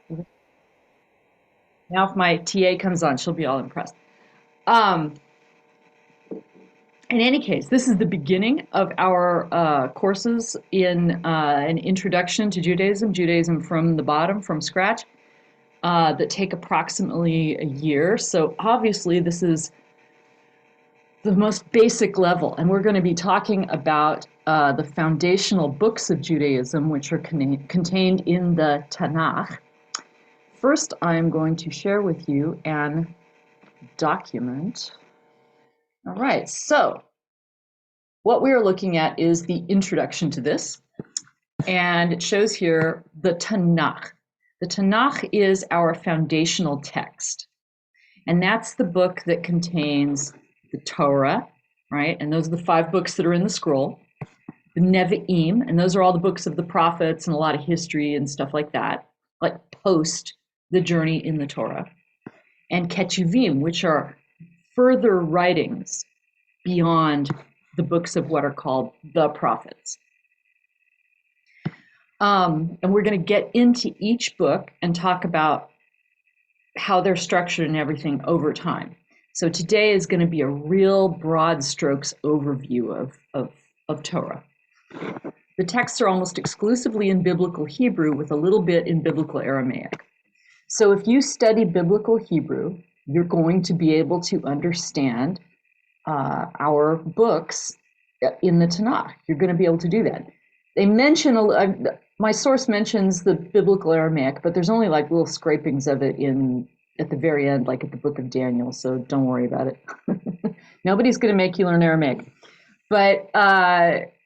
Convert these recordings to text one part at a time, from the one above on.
Now if my TA comes on, she'll be all impressed. Um, in any case, this is the beginning of our courses in an introduction to Judaism, Judaism from the bottom, from scratch, that take approximately a year. So obviously this is the most basic level, and we're going to be talking about the foundational books of Judaism, which are contained in the Tanakh. First, I'm going to share with you an document. All right, so what we are looking at is the introduction to this, and it shows here the Tanakh. The Tanakh is our foundational text, and that's the book that contains the Torah, right? And those are the 5 books that are in the scroll. The Nevi'im, and those are all the books of the prophets and a lot of history and stuff like that, like post the journey in the Torah. And Ketuvim, which are further writings beyond the books of what are called the prophets. And we're going to get into each book and talk about how they're structured and everything over time. So today is going to be a real broad strokes overview of Torah. The texts are almost exclusively in biblical Hebrew with a little bit in biblical Aramaic. So if you study biblical Hebrew, you're going to be able to understand our books in the Tanakh. You're going to be able to do that. They mention, my source mentions the biblical Aramaic, but there's only like little scrapings of it at the very end, like at the book of Daniel, so don't worry about it. Nobody's going to make you learn Aramaic. But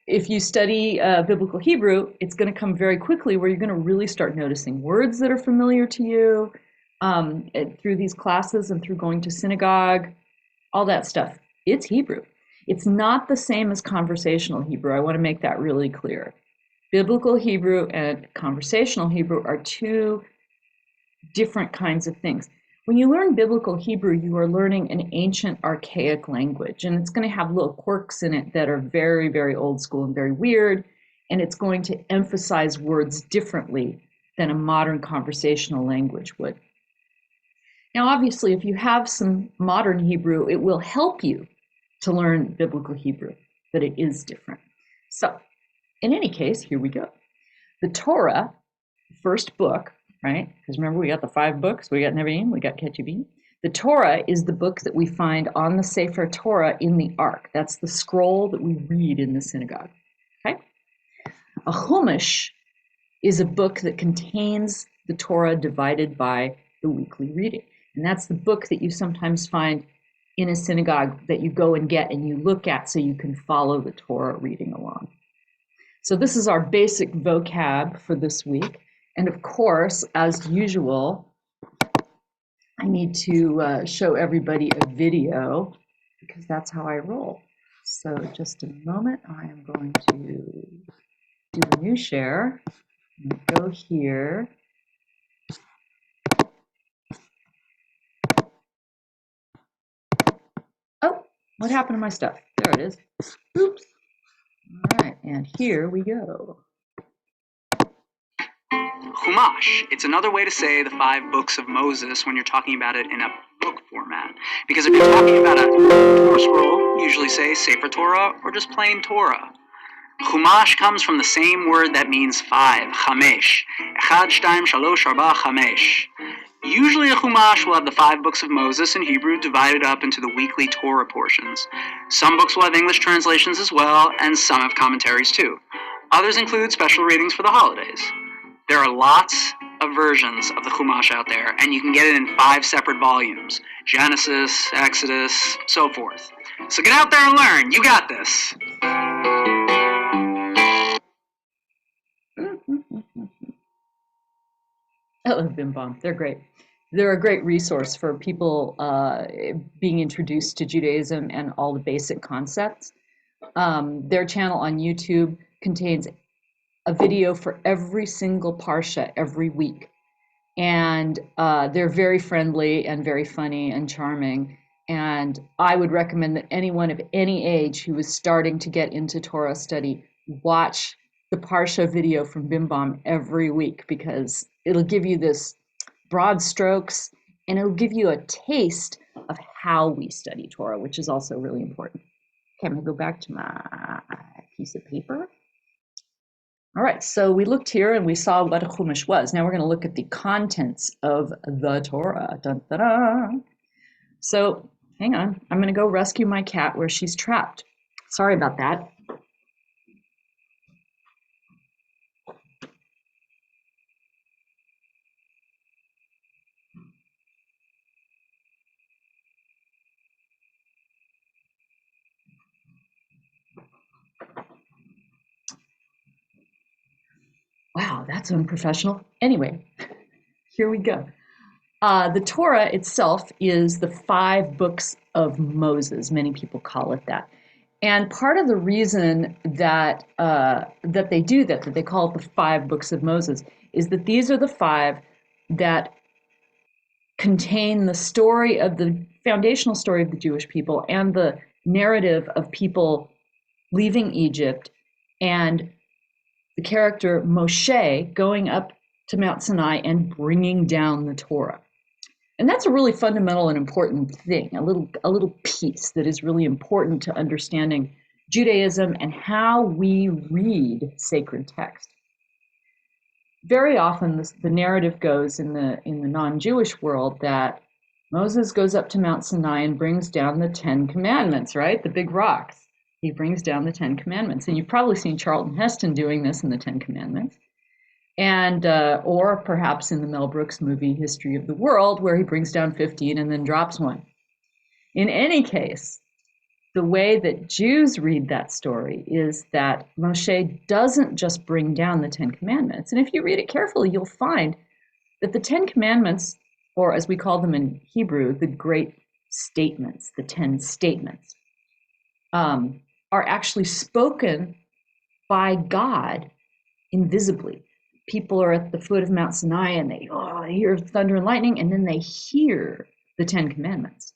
if you study biblical Hebrew, it's going to come very quickly where you're going to really start noticing words that are familiar to you through these classes and through going to synagogue, all that stuff. It's Hebrew. It's not the same as conversational Hebrew. I want to make that really clear. Biblical Hebrew and conversational Hebrew are 2 different kinds of things. When you learn biblical Hebrew, you are learning an ancient, archaic language, and it's going to have little quirks in it that are very, very old school and very weird, and it's going to emphasize words differently than a modern conversational language would. Now, obviously, if you have some modern Hebrew, it will help you to learn biblical Hebrew, but it is different. So, in any case, here we go. The Torah, first book, right? Because remember, we got the 5 books. We got Nevi'im, we got Ketuvim. The Torah is the book that we find on the Sefer Torah in the Ark. That's the scroll that we read in the synagogue. Okay? A Chumash is a book that contains the Torah divided by the weekly reading. And that's the book that you sometimes find in a synagogue that you go and get and you look at so you can follow the Torah reading along. So this is our basic vocab for this week. And of course, as usual, I need to show everybody a video because that's how I roll. So just a moment, I am going to do a new share. Go here. Oh, what happened to my stuff? There it is. Oops. All right, and here we go. Chumash. It's another way to say the 5 books of Moses when you're talking about it in a book format. Because if you're talking about a Torah scroll, you usually say Sefer Torah or just plain Torah. Chumash comes from the same word that means 5, chamesh. Echad, shtaim, shalosh, arba, chamesh. Usually a Chumash will have the 5 books of Moses in Hebrew divided up into the weekly Torah portions. Some books will have English translations as well, and some have commentaries too. Others include special readings for the holidays. There are lots of versions of the Chumash out there, and you can get it in 5 separate volumes. Genesis, Exodus, so forth. So get out there and learn. You got this. I love Bim Bom. They're great. They're a great resource for people being introduced to Judaism and all the basic concepts. Their channel on YouTube contains a video for every single parsha every week. And they're very friendly and very funny and charming. And I would recommend that anyone of any age who is starting to get into Torah study watch the Parsha video from Bim Bom every week, because it'll give you this broad strokes, and it'll give you a taste of how we study Torah, which is also really important. Okay, I'm gonna go back to my piece of paper. All right, so we looked here and we saw what a Chumash was. Now we're gonna look at the contents of the Torah. Dun, dun, dun. So hang on, I'm gonna go rescue my cat where she's trapped. Sorry about that. Wow, that's unprofessional. Anyway, here we go. The Torah itself is the 5 books of Moses. Many people call it that. And part of the reason that that they do that they call it the 5 books of Moses, is that these are the 5 that contain the story of the foundational story of the Jewish people and the narrative of people leaving Egypt and the character Moshe going up to Mount Sinai and bringing down the Torah. And that's a really fundamental and important thing, a little piece that is really important to understanding Judaism and how we read sacred text. Very often the narrative goes in the non-Jewish world that Moses goes up to Mount Sinai and brings down the 10 commandments, right? The big rocks. He brings down the 10 commandments. And you've probably seen Charlton Heston doing this in the 10 commandments. And or perhaps in the Mel Brooks movie History of the World, where he brings down 15 and then drops one. In any case, the way that Jews read that story is that Moshe doesn't just bring down the 10 commandments. And if you read it carefully, you'll find that the 10 commandments, or as we call them in Hebrew, the great statements, the 10 statements, are actually spoken by God invisibly. People are at the foot of Mount Sinai and they hear thunder and lightning, and then they hear the 10 commandments.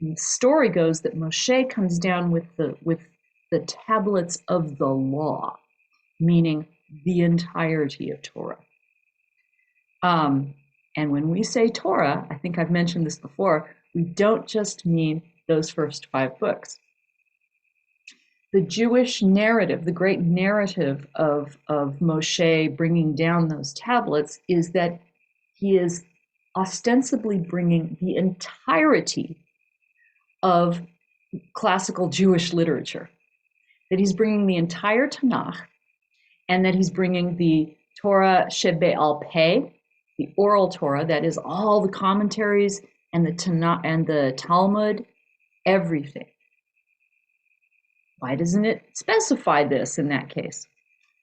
And the story goes that Moshe comes down with the tablets of the law, meaning the entirety of Torah. And when we say Torah, I think I've mentioned this before, we don't just mean those first 5 books. The Jewish narrative, the great narrative of Moshe bringing down those tablets, is that he is ostensibly bringing the entirety of classical Jewish literature, that he's bringing the entire Tanakh, and that he's bringing the Torah Shebe'al Peh, the oral Torah, that is all the commentaries and the Tanakh and the Talmud, everything. Why doesn't it specify this in that case?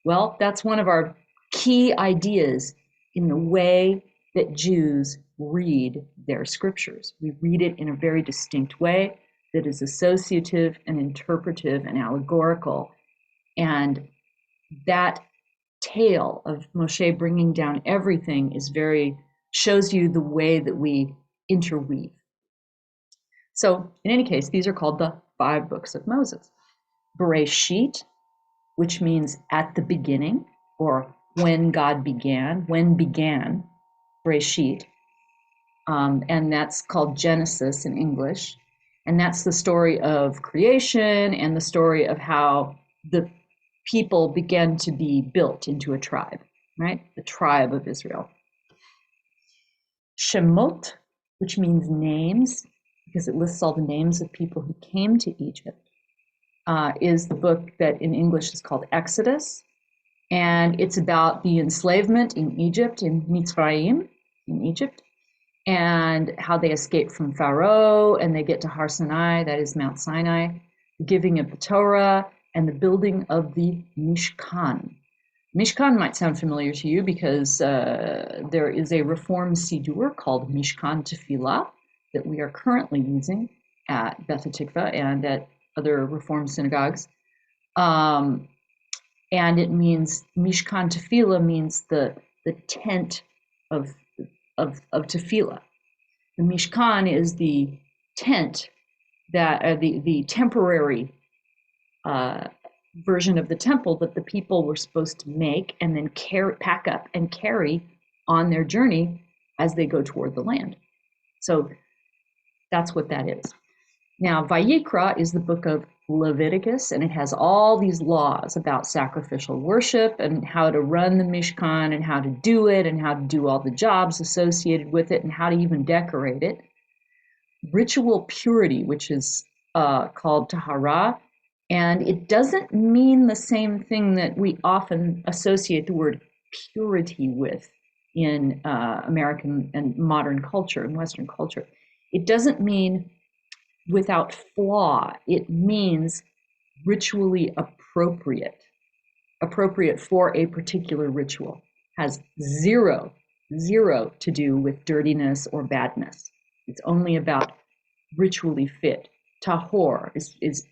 Well, that's one of our key ideas in the way that Jews read their scriptures. We read it in a very distinct way that is associative and interpretive and allegorical. And that tale of Moshe bringing down everything shows you the way that we interweave. So in any case, these are called the 5 books of Moses. Bereshit, which means at the beginning, or when God began, Bereshit. And that's called Genesis in English. And that's the story of creation and the story of how the people began to be built into a tribe, right? The tribe of Israel. Shemot, which means names, because it lists all the names of people who came to Egypt, is the book that in English is called Exodus. And it's about the enslavement in Egypt, in Mitzrayim, in Egypt, and how they escape from Pharaoh and they get to Har Sinai, that is Mount Sinai, the giving of the Torah, and the building of the Mishkan. Mishkan might sound familiar to you because there is a Reform Siddur called Mishkan Tefillah that we are currently using at Beth Hatikvah and at other Reform synagogues. And it means, Mishkan Tefillah means the tent of Tefillah. The Mishkan is the tent that, the temporary version of the temple that the people were supposed to make and then pack up and carry on their journey as they go toward the land. So that's what that is. Now, Vayikra is the book of Leviticus, and it has all these laws about sacrificial worship and how to run the Mishkan and how to do it and how to do all the jobs associated with it and how to even decorate it. Ritual purity, which is called Tahara, and it doesn't mean the same thing that we often associate the word purity with in American and modern culture and Western culture. It doesn't mean without flaw. It means ritually appropriate for a particular ritual. Has zero to do with dirtiness or badness. It's only about ritually fit. Tahor is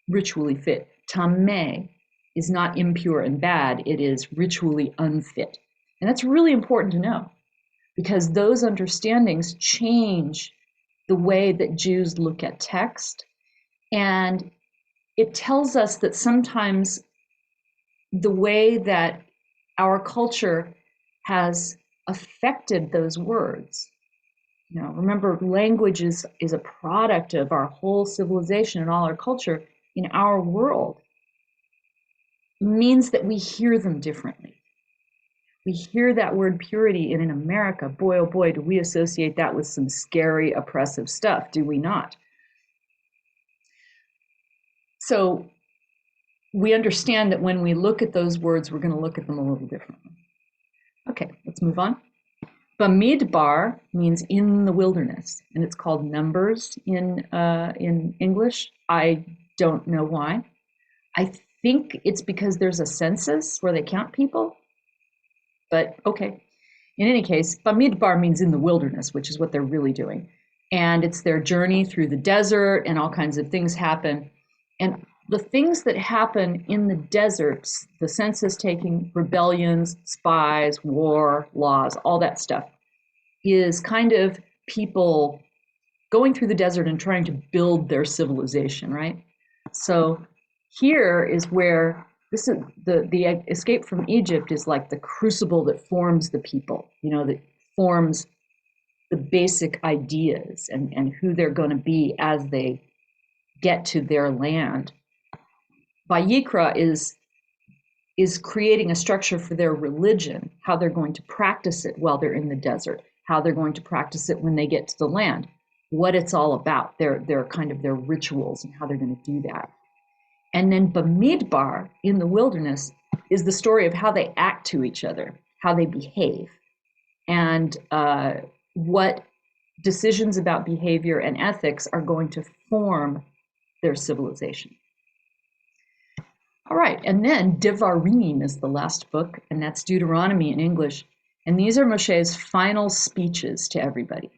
ritually fit. Tameh is not impure and bad, it is ritually unfit. And that's really important to know, because those understandings change the way that Jews look at text. And it tells us that sometimes the way that our culture has affected those words. You know, remember, language is a product of our whole civilization and all our culture in our world. Means that we hear them differently. We hear that word purity, and in America, boy, oh boy, do we associate that with some scary, oppressive stuff, do we not? So we understand that when we look at those words, we're going to look at them a little differently. Okay, let's move on. Bamidbar means in the wilderness, and it's called Numbers in English. I don't know why. I think it's because there's a census where they count people, but okay. In any case, Bamidbar means in the wilderness, which is what they're really doing. And it's their journey through the desert, and all kinds of things happen. And the things that happen in the deserts, the census taking, rebellions, spies, war, laws, all that stuff, is kind of people going through the desert and trying to build their civilization, right? So here is where this is the escape from Egypt is like the crucible that forms the people, you know, that forms the basic ideas and who they're going to be as they get to their land. Vayikra is creating a structure for their religion, how they're going to practice it while they're in the desert, how they're going to practice it when they get to the land, what it's all about, their kind of their rituals and how they're going to do that. And then Bamidbar, in the wilderness, is the story of how they act to each other, how they behave, and what decisions about behavior and ethics are going to form their civilization. All right, and then Devarim is the last book, and that's Deuteronomy in English. And these are Moshe's final speeches to everybody,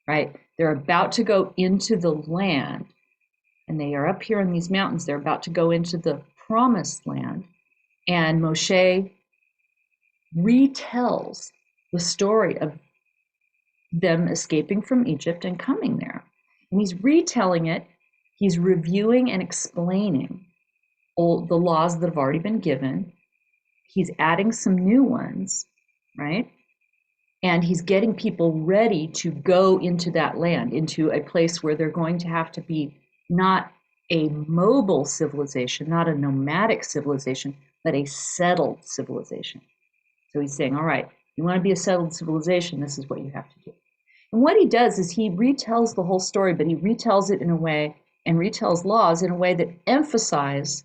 right? They're about to go into the land, and they are up here in these mountains. They're about to go into the promised land, and Moshe retells the story of them escaping from Egypt and coming there. And he's retelling it. He's reviewing and explaining all the laws that have already been given. He's adding some new ones, right? And he's getting people ready to go into that land, into a place where they're going to have to be not a mobile civilization, not a nomadic civilization, but a settled civilization. So he's saying, all right, you want to be a settled civilization, this is what you have to do. And what he does is he retells the whole story, but he retells it in a way and retells laws in a way that emphasize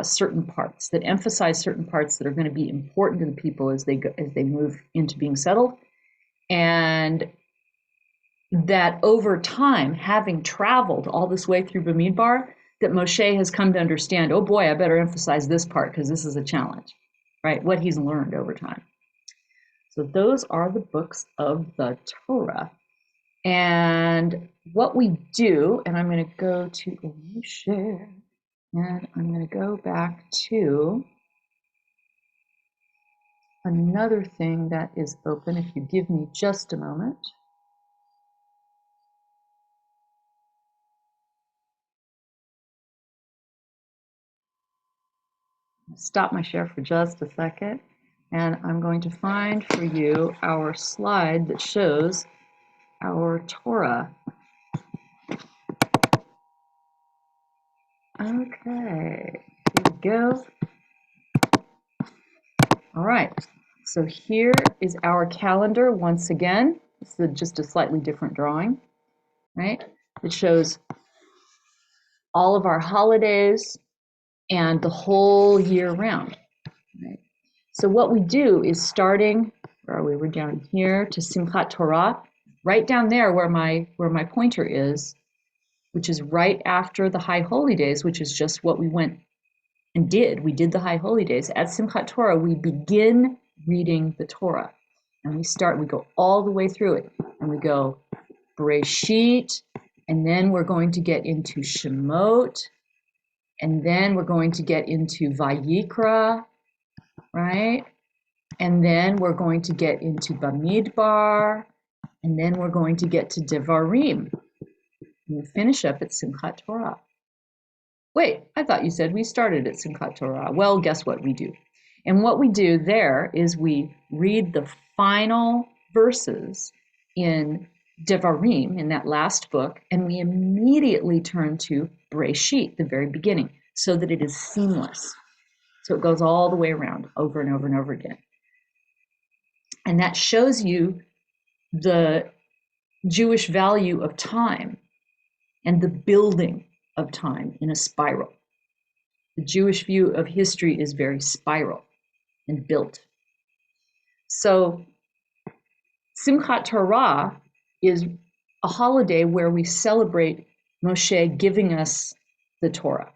certain parts that are going to be important to the people as they move into being settled, and that over time, having traveled all this way through Bamidbar, that Moshe has come to understand, oh boy, I better emphasize this part because this is a challenge, right? What he's learned over time. So those are the books of the Torah. And what we do, and I'm going to go to share, and I'm going to go back to another thing that is open, if you give me just a moment. Stop my share for just a second. And I'm going to find for you our slide that shows our Torah. Okay, here we go. All right, so here is our calendar once again. This is just a slightly different drawing, right? It shows all of our holidays and the whole year round, right? So what we do is starting, where are we? We're down here to Simchat Torah, right down there where my pointer is, which is right after the High Holy Days, which is just what we went and did. We did the High Holy Days. At Simchat Torah, we begin reading the Torah. And we go all the way through it. And we go Bereshit, and then we're going to get into Shemot, and then we're going to get into Vayikra, right? And then we're going to get into Bamidbar, and then we're going to get to Devarim. And we finish up at Simchat Torah. Wait, I thought you said we started at Simchat Torah. Well, guess what we do? And what we do there is we read the final verses in Devarim, in that last book, and we immediately turn to Bereshit, the very beginning, so that it is seamless. So it goes all the way around, over and over and over again. And that shows you the Jewish value of time and the building of time in a spiral. The Jewish view of history is very spiral and built. So Simchat Torah is a holiday where we celebrate Moshe giving us the Torah.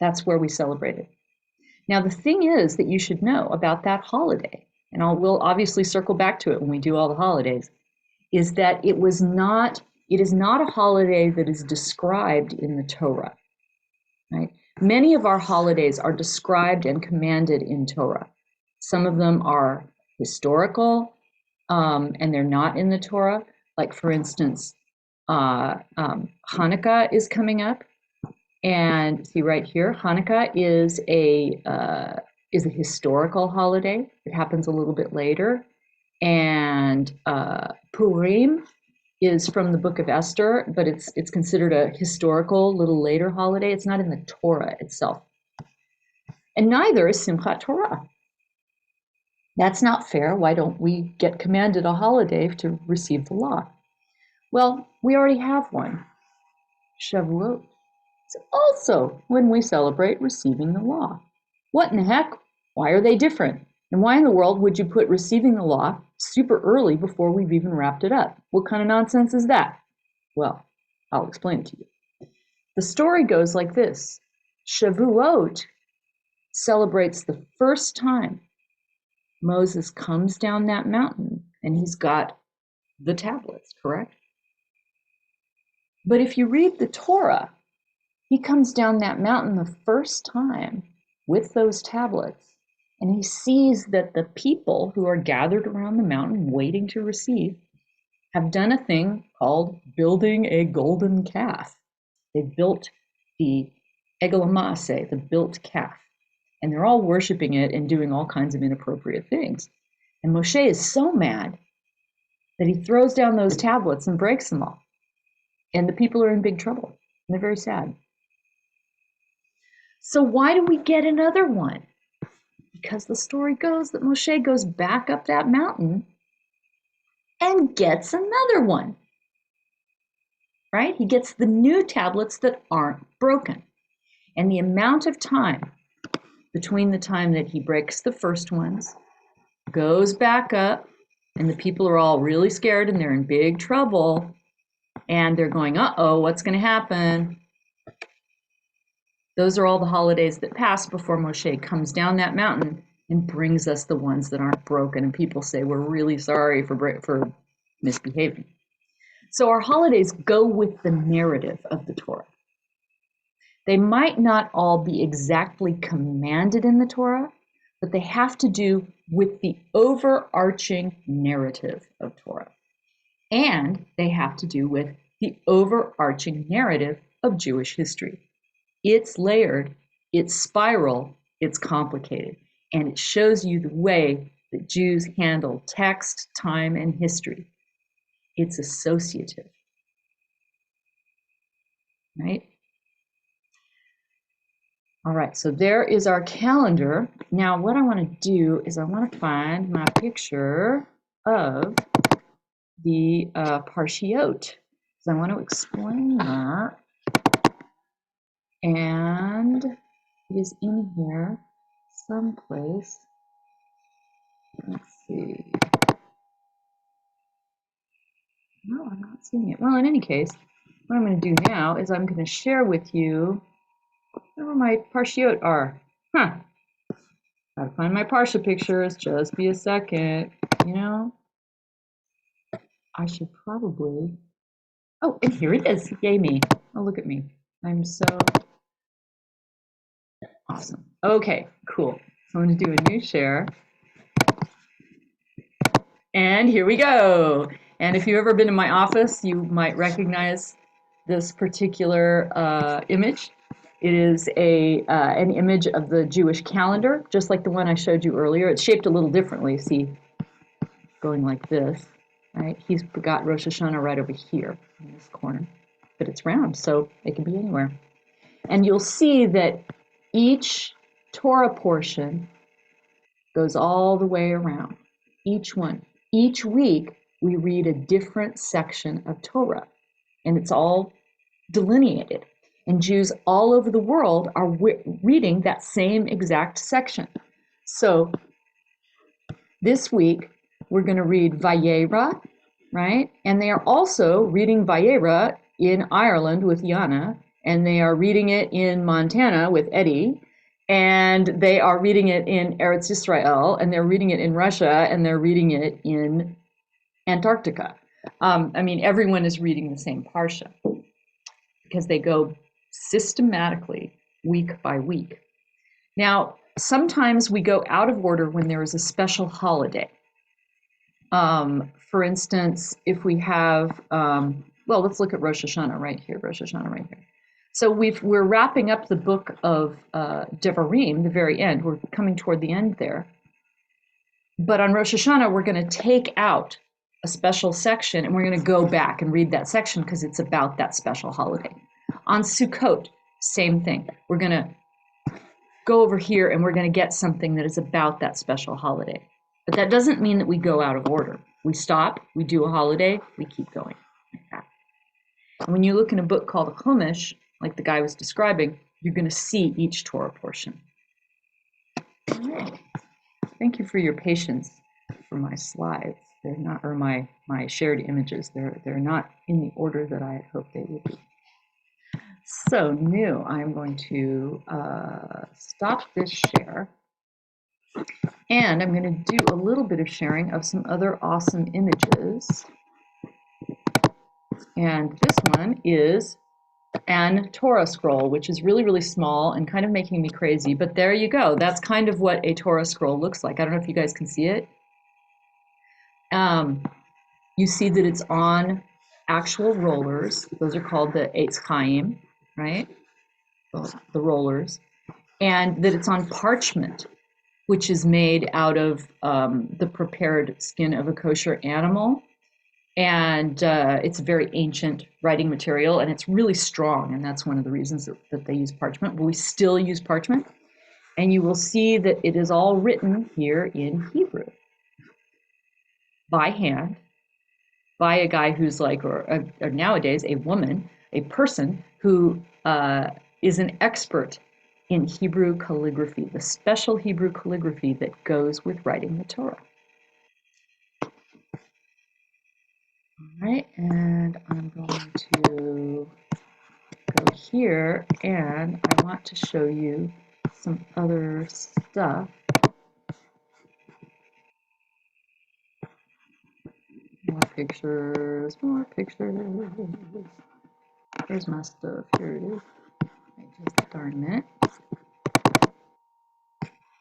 That's where we celebrate it. Now, the thing is that you should know about that holiday, and we'll obviously circle back to it when we do all the holidays, is that it is not a holiday that is described in the Torah, right? Many of our holidays are described and commanded in Torah. Some of them are historical, and they're not in the Torah. Like, for instance, Hanukkah is coming up, and see right here, Hanukkah is a historical holiday. It happens a little bit later, and Purim is from the Book of Esther, but it's considered a historical, little later holiday. It's not in the Torah itself, and neither is Simchat Torah. That's not fair. Why don't we get commanded a holiday to receive the law? Well, we already have one, Shavuot. It's also when we celebrate receiving the law. What in the heck? Why are they different? And why in the world would you put receiving the law super early before we've even wrapped it up? What kind of nonsense is that? Well, I'll explain it to you. The story goes like this. Shavuot celebrates the first time Moses comes down that mountain and he's got the tablets, correct? But if you read the Torah, he comes down that mountain the first time with those tablets, and he sees that the people who are gathered around the mountain waiting to receive have done a thing called building a golden calf. They built the Egel Maaseh, the built calf, and they're all worshiping it and doing all kinds of inappropriate things. And Moshe is so mad that he throws down those tablets and breaks them all. And the people are in big trouble. And they're very sad. So why do we get another one? Because the story goes that Moshe goes back up that mountain and gets another one. Right? He gets the new tablets that aren't broken. And the amount of time between the time that he breaks the first ones, goes back up, and the people are all really scared and they're in big trouble, and they're going, uh-oh, what's going to happen? Those are all the holidays that pass before Moshe comes down that mountain and brings us the ones that aren't broken, and people say, we're really sorry for misbehaving. So our holidays go with the narrative of the Torah. They might not all be exactly commanded in the Torah, but they have to do with the overarching narrative of Torah. And they have to do with the overarching narrative of Jewish history. It's layered, it's spiral, it's complicated. And it shows you the way that Jews handle text, time, and history. It's associative, right? All right, so there is our calendar. Now what I want to do is I want to find my picture of the Parshiot. So I want to explain that. And it is in here someplace. Let's see. No, I'm not seeing it. Well, in any case, what I'm going to do now is I'm going to share with you where my Parshiot are. Gotta find my Parsha pictures. Just be a second. You know, I should probably. Oh, and here it is. Yay me. Oh, look at me. I'm so awesome. Okay, cool. So I'm going to do a new share. And here we go. And if you've ever been in my office, you might recognize this particular image. It is an image of the Jewish calendar, just like the one I showed you earlier. It's shaped a little differently. See, going like this, right? He's got Rosh Hashanah right over here in this corner, but it's round, so it can be anywhere. And you'll see that each Torah portion goes all the way around, each one. Each week, we read a different section of Torah, and it's all delineated. And Jews all over the world are reading that same exact section. So this week, we're going to read Vayikra, right? And they are also reading Vayikra in Ireland with Yana, and they are reading it in Montana with Eddie, and they are reading it in Eretz Israel, and they're reading it in Russia, and they're reading it in Antarctica. I mean, everyone is reading the same Parsha because they go systematically week by week. Now, sometimes we go out of order when there is a special holiday. For instance, if we have, well, let's look at Rosh Hashanah right here, Rosh Hashanah right here. So we're wrapping up the book of Devarim, the very end. We're coming toward the end there. But on Rosh Hashanah, we're going to take out a special section and we're going to go back and read that section because it's about that special holiday. On Sukkot, same thing. We're going to go over here and we're going to get something that is about that special holiday. But that doesn't mean that we go out of order. We stop, we do a holiday, we keep going like that. And when you look in a book called Chumash, like the guy was describing, you're going to see each Torah portion. All right. Thank you for your patience for my slides. They're not, or my shared images. They're not in the order that I had hoped they would be. So new, I'm going to stop this share. And I'm going to do a little bit of sharing of some other awesome images. And this one is an Torah Scroll, which is really, really small and kind of making me crazy. But there you go. That's kind of what a Torah Scroll looks like. I don't know if you guys can see it. You see that it's on actual rollers. Those are called the Eitz Chaim, right? The rollers. And that it's on parchment, which is made out of the prepared skin of a kosher animal. And it's a very ancient writing material, and it's really strong, and that's one of the reasons that they use parchment. But we still use parchment, and you will see that it is all written here in Hebrew by hand by a guy who's like, or nowadays, a woman, a person who is an expert in Hebrew calligraphy, the special Hebrew calligraphy that goes with writing the Torah. All right, and I'm going to go here, and I want to show you some other stuff. More pictures, more pictures. Where's my stuff? Here it is. Just a darn minute.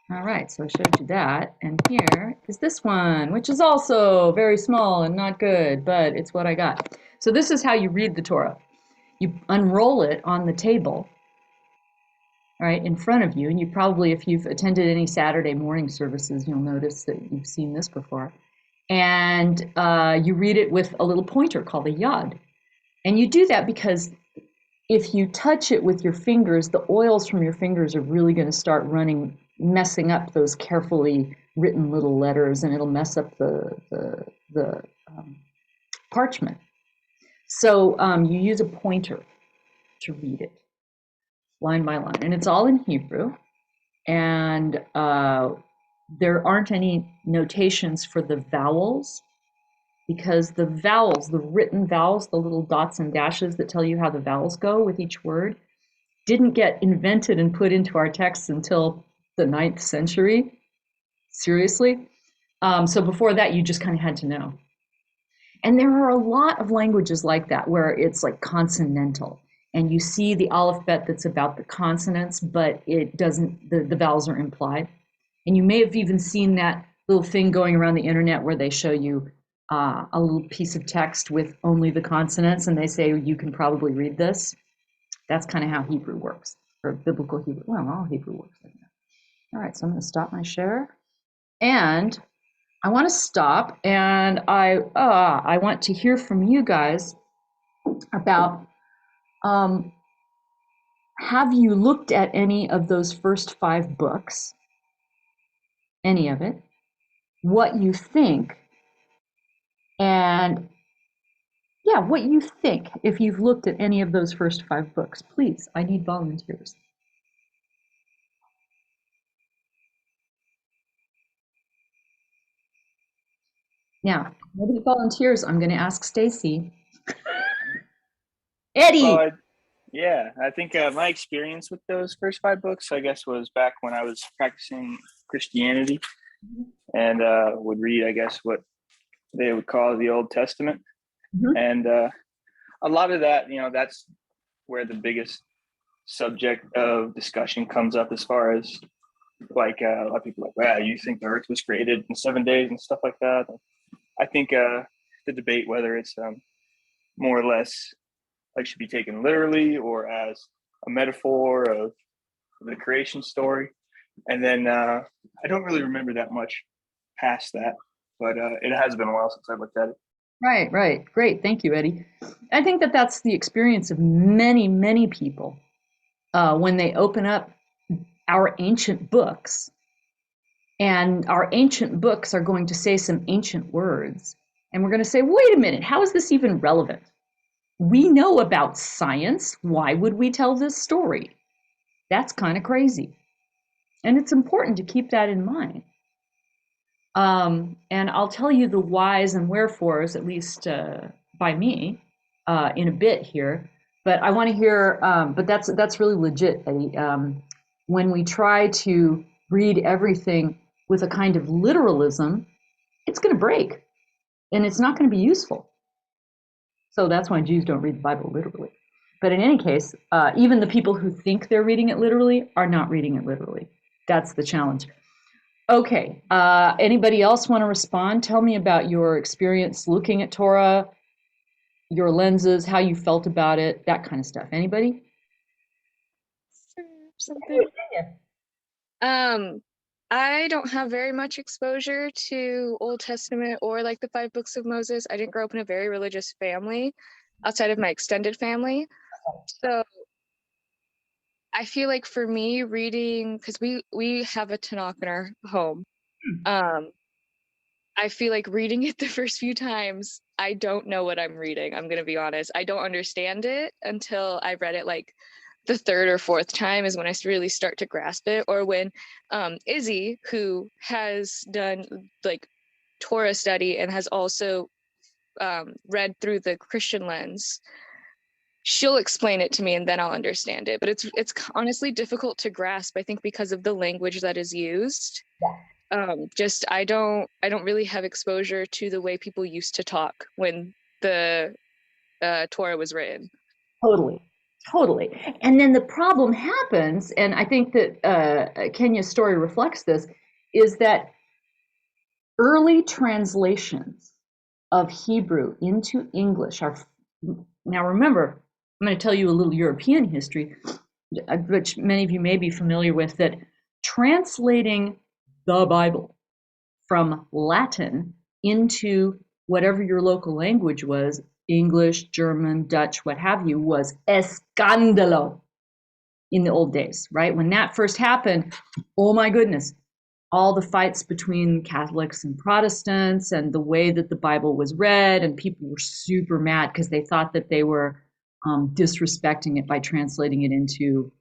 All right, so I showed you that, and here is this one, which is also very small and not good, but it's what I got. So this is how you read the Torah. You unroll it on the table, right, in front of you. And you probably, if you've attended any Saturday morning services, you'll notice that you've seen this before. And you read it with a little pointer called a yod. And you do that because if you touch it with your fingers, the oils from your fingers are really going to start running, messing up those carefully written little letters, and it'll mess up the parchment. So you use a pointer to read it, line by line, and it's all in Hebrew. And there aren't any notations for the vowels, because the vowels, the written vowels, the little dots and dashes that tell you how the vowels go with each word, didn't get invented and put into our texts until the 9th century. Seriously. So before that, you just kind of had to know. And there are a lot of languages like that where it's like consonantal. And you see the alphabet that's about the consonants, but it doesn't, the vowels are implied. And you may have even seen that little thing going around the internet where they show you a little piece of text with only the consonants, and they say you can probably read this. That's kind of how Hebrew works, or biblical Hebrew. Well, all Hebrew works like that. All right, so I'm going to stop my share, and I want to stop, and I want to hear from you guys about have you looked at any of those first 5 books, any of it, what you think, and yeah, what you think if you've looked at any of those first 5 books. Please, I need volunteers. Now, nobody volunteers. I'm going to ask Stacy. Well, Eddie. yeah, I think my experience with those first 5 books, I guess, was back when I was practicing Christianity and would read, I guess, what they would call the Old Testament. Mhm. And a lot of that, that's where the biggest subject of discussion comes up, as far as like a lot of people are like, wow, you think the earth was created in 7 days and stuff like that. I think the debate whether it's more or less like should be taken literally or as a metaphor of the creation story. And then I don't really remember that much past that, but it has been a while since I looked at it. Right, right. Great. Thank you, Eddie. I think that that's the experience of many, many people when they open up our ancient books. And our ancient books are going to say some ancient words. And we're going to say, wait a minute, how is this even relevant? We know about science. Why would we tell this story? That's kind of crazy. And it's important to keep that in mind. And I'll tell you the whys and wherefores, at least by me, in a bit here. But I want to hear. But that's really legit, Eddie. When we try to read everything with a kind of literalism, it's going to break, and it's not going to be useful. So that's why Jews don't read the Bible literally. But in any case, even the people who think they're reading it literally are not reading it literally. That's the challenge. Okay, anybody else want to respond? Tell me about your experience looking at Torah, your lenses, how you felt about it, that kind of stuff. Anybody? Something. I don't have very much exposure to Old Testament or like the 5 books of Moses. I didn't grow up in a very religious family outside of my extended family. So I feel like for me reading, because we have a Tanakh in our home, I feel like reading it the first few times, I don't know what I'm reading. I'm going to be honest. I don't understand it until I read it like the 3rd or 4th time is when I really start to grasp it. Or when Izzy, who has done like Torah study and has also read through the Christian lens, she'll explain it to me and then I'll understand it. But it's honestly difficult to grasp, I think, because of the language that is used. Just I don't really have exposure to the way people used to talk when the Torah was written. Totally. And then the problem happens, and I think that Kenya's story reflects this, is that early translations of Hebrew into English are, now remember, I'm going to tell you a little European history. which many of you may be familiar with, that translating the Bible from Latin into whatever your local language was, English, German, Dutch, what have you, was escándalo in the old days, right? When that first happened, oh my goodness, all the fights between Catholics and Protestants and the way that the Bible was read, and people were super mad because they thought that they were disrespecting it by translating it into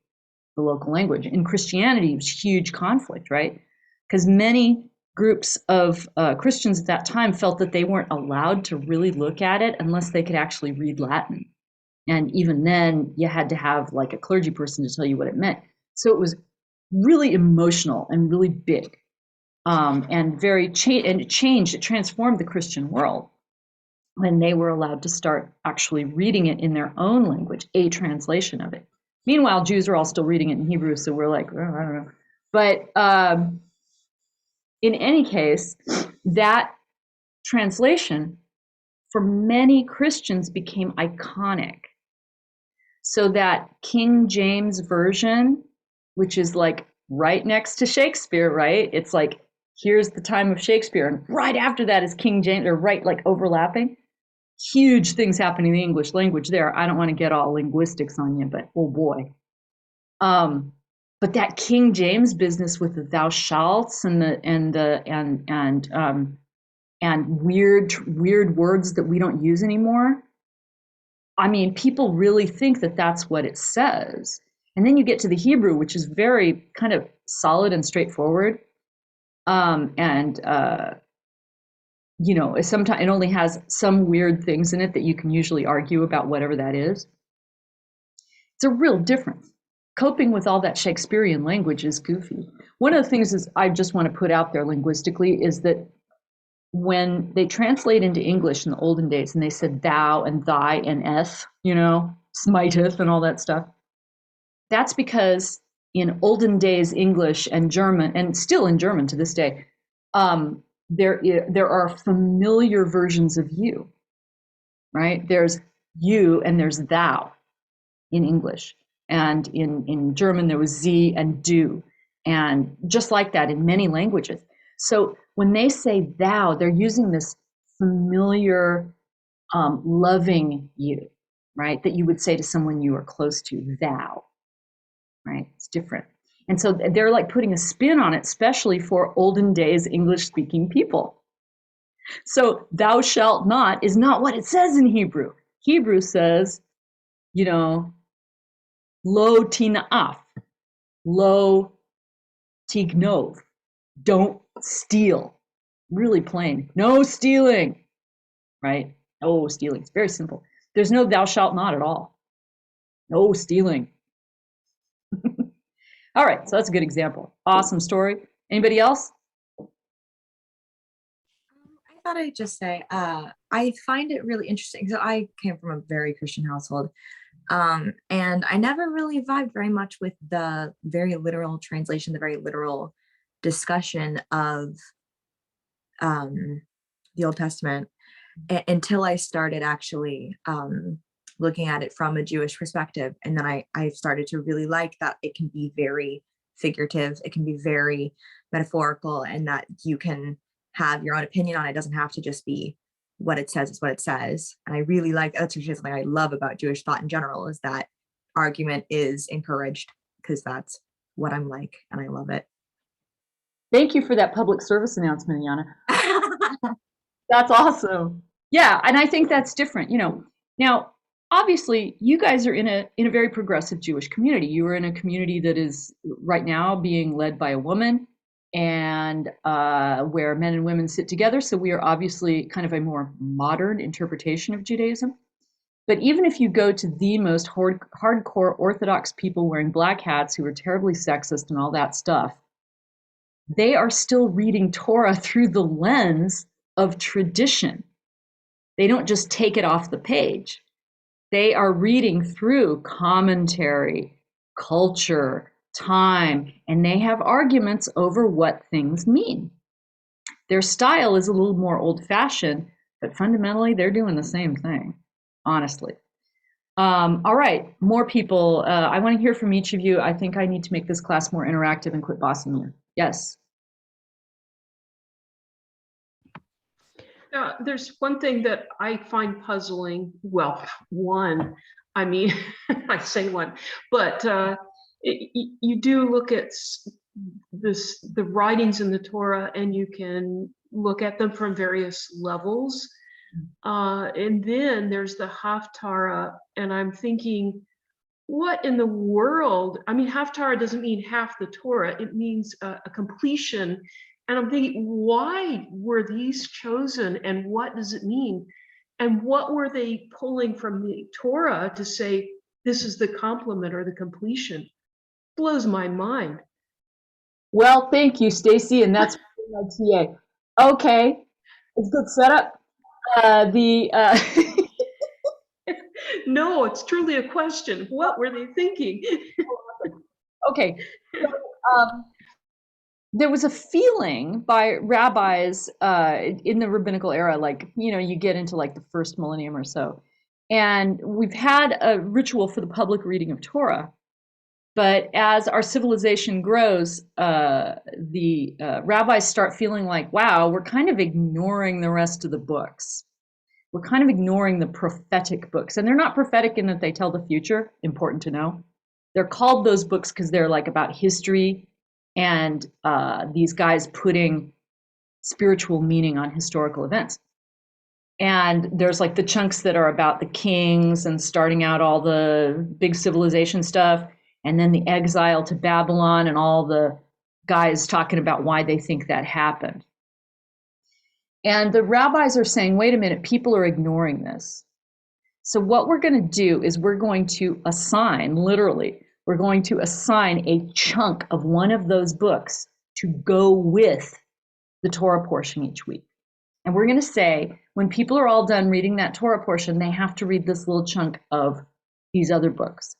the local language. In Christianity, it was huge conflict, right? Because many groups of Christians at that time felt that they weren't allowed to really look at it unless they could actually read Latin. And even then, you had to have like a clergy person to tell you what it meant. So it was really emotional and really big, and very and it changed, it transformed the Christian world when they were allowed to start actually reading it in their own language, a translation of it. Meanwhile, Jews are all still reading it in Hebrew, so we're like, oh, I don't know. But in any case, that translation for many Christians became iconic. So that King James version, which is like right next to Shakespeare, right? It's like, here's the time of Shakespeare, and right after that is King James, or right, like overlapping. Huge things happening in the English language there. I don't want to get all linguistics on you, but oh boy. But that King James business with the thou shalts and weird words that we don't use anymore. I mean, people really think that that's what it says. And then you get to the Hebrew, which is very kind of solid and straightforward. You know, sometimes it only has some weird things in it that you can usually argue about, whatever that is. It's a real difference. Coping with all that Shakespearean language is goofy. One of the things is I just want to put out there linguistically is that when they translate into English in the olden days and they said thou and thy and eth, you know, smiteth and all that stuff, that's because in olden days English and German, and still in German to this day, there are familiar versions of you, right? There's you and there's thou in English. And in German, there was sie and du. And just like that in many languages. So when they say thou, they're using this familiar, loving you, right? That you would say to someone you are close to, thou, right? It's different. And so they're like putting a spin on it, especially for olden days English-speaking people. So thou shalt not is not what it says in Hebrew. Hebrew says, you know, lo tina'af, lo tignov, don't steal. Really plain. No stealing, right? No stealing. It's very simple. There's no thou shalt not at all. No stealing. All right, so that's a good example. Awesome story. Anybody else? I thought I'd just say, I find it really interesting. So I came from a very Christian household, and I never really vibed very much with the very literal translation, the very literal discussion of the Old Testament until I started actually looking at it from a Jewish perspective. And then I started to really like that it can be very figurative, it can be very metaphorical, and that you can have your own opinion on it. It doesn't have to just be what it says is what it says. And I really like, that's actually something I love about Jewish thought in general, is that argument is encouraged, because that's what I'm like, and I love it. Thank you for that public service announcement, Yana. That's awesome. Yeah, and I think that's different. You know, now obviously you guys are in a very progressive Jewish community. You are in a community that is right now being led by a woman, and where men and women sit together. So we are obviously kind of a more modern interpretation of Judaism. But even if you go to the most hardcore Orthodox people wearing black hats who are terribly sexist and all that stuff, they are still reading Torah through the lens of tradition. They don't just take it off the page. They are reading through commentary, culture, time, and they have arguments over what things mean. Their style is a little more old-fashioned, but fundamentally they're doing the same thing, honestly. All right, more people. I want to hear from each of you. I think I need to make this class more interactive and quit bossing you. Yes. There's one thing that I find puzzling. Well, one, I mean, I say one, but you do look at the writings in the Torah, and you can look at them from various levels. And then there's the Haftarah, and I'm thinking, what in the world? I mean, Haftarah doesn't mean half the Torah, it means a completion. And I'm thinking, why were these chosen, and what does it mean? And what were they pulling from the Torah to say this is the complement or the completion? Blows my mind. Well, thank you, Stacy, and that's my TA. Okay, it's good setup. No, it's truly a question. What were they thinking? Okay, so, there was a feeling by rabbis in the rabbinical era, like, you get into like the first millennium or so, and we've had a ritual for the public reading of Torah. But as our civilization grows, the rabbis start feeling like, wow, we're kind of ignoring the rest of the books. We're kind of ignoring the prophetic books. And they're not prophetic in that they tell the future, important to know. They're called those books because they're like about history and these guys putting spiritual meaning on historical events. And there's like the chunks that are about the kings and starting out all the big civilization stuff, and then the exile to Babylon and all the guys talking about why they think that happened. And the rabbis are saying, wait a minute, people are ignoring this. So what we're going to do is we're going to assign, literally, we're going to assign a chunk of one of those books to go with the Torah portion each week. And we're going to say, when people are all done reading that Torah portion, they have to read this little chunk of these other books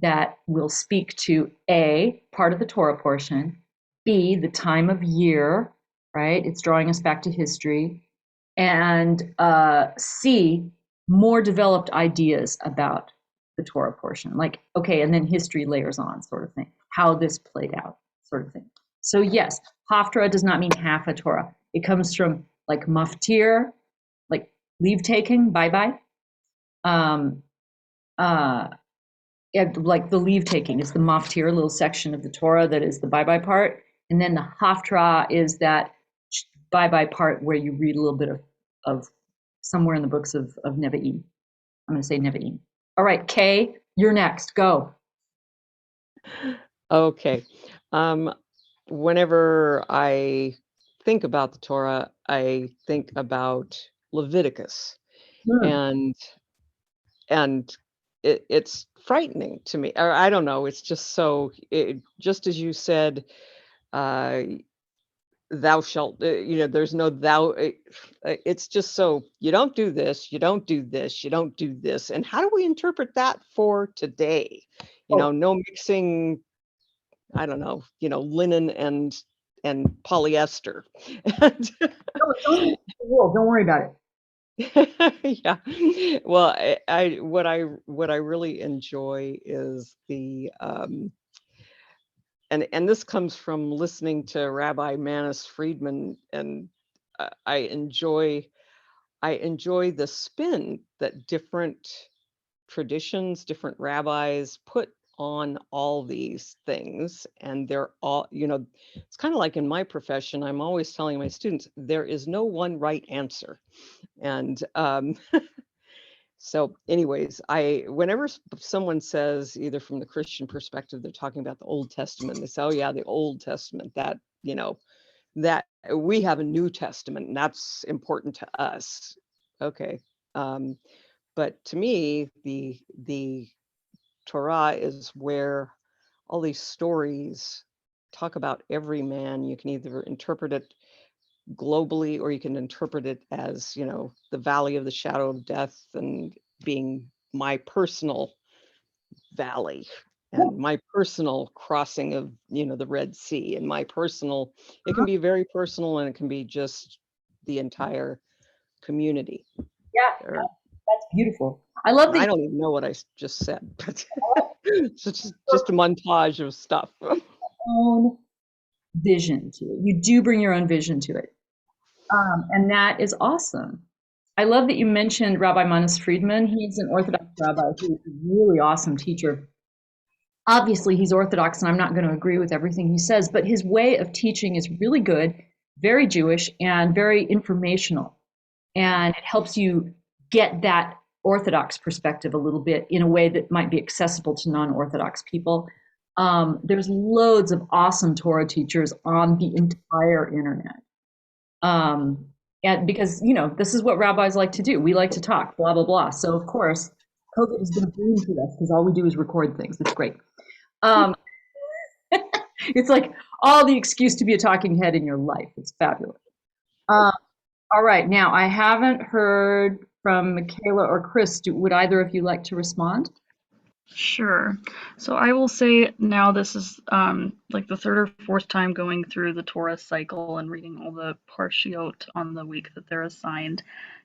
that will speak to A, part of the Torah portion, B, the time of year, right? It's drawing us back to history, and C, more developed ideas about the Torah portion. Like, okay, and then history layers on, sort of thing, how this played out, sort of thing. So yes, Haftarah does not mean half a Torah. It comes from like maftir, like leave taking, bye-bye. Like the leave taking is the maftir, little section of the Torah that is the bye-bye part. And then the Haftarah is that bye-bye part where you read a little bit of somewhere in the books of Nevi'im. I'm going to say Nevi'im. All right, Kay, you're next. Go. Okay. Whenever I think about the Torah, I think about Leviticus, and it's frightening to me. Or I don't know. It's just so. Just as you said, thou shalt. There's no thou. It's just so. You don't do this. You don't do this. You don't do this. And how do we interpret that for today? No mixing. I don't know, linen and polyester. Don't worry about it. Yeah. Well, what I really enjoy is the and this comes from listening to Rabbi Manis Friedman, and I enjoy the spin that different traditions, different rabbis put on all these things. And they're all, it's kind of like in my profession, I'm always telling my students, there is no one right answer. And so anyways, whenever someone says, either from the Christian perspective, they're talking about the Old Testament, they say, oh yeah, the Old Testament, that, that we have a New Testament, and that's important to us. Okay. But to me, the Torah is where all these stories talk about every man. You can either interpret it globally, or you can interpret it as, the valley of the shadow of death, and being my personal valley, and my personal crossing of, the Red Sea, and my personal, it can be very personal, and it can be just the entire community. Yeah, that's beautiful. I love that I don't even know what I just said, but it's just a montage of stuff. own vision to it. You do bring your own vision to it. And that is awesome. I love that you mentioned Rabbi Manis Friedman. He's an Orthodox rabbi who's a really awesome teacher. Obviously, he's Orthodox, and I'm not going to agree with everything he says, but his way of teaching is really good, very Jewish, and very informational. And it helps you get that Orthodox perspective a little bit in a way that might be accessible to non-Orthodox people. There's loads of awesome Torah teachers on the entire internet. And because, this is what rabbis like to do. We like to talk, blah, blah, blah. So, of course, COVID is going to boom to us because all we do is record things. It's great. It's like all the excuse to be a talking head in your life. It's fabulous. All right. Now, I haven't heard from Michaela or Chris. Would either of you like to respond? Sure. So I will say now this is like the third or fourth time going through the Torah cycle and reading all the parshiot on the week that they're assigned.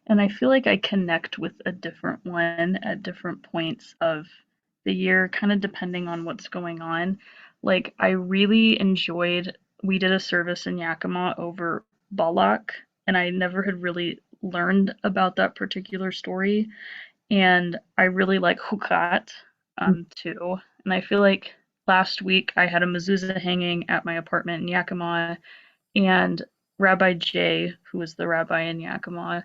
And I feel like I connect with a different one at different points of the year, kind of depending on what's going on. Like I really enjoyed, we did a service in Yakima over Balak, and I never had really learned about that particular story. And I really like Hukat too. And I feel like last week I had a mezuzah hanging at my apartment in Yakima, and Rabbi Jay, who was the rabbi in Yakima,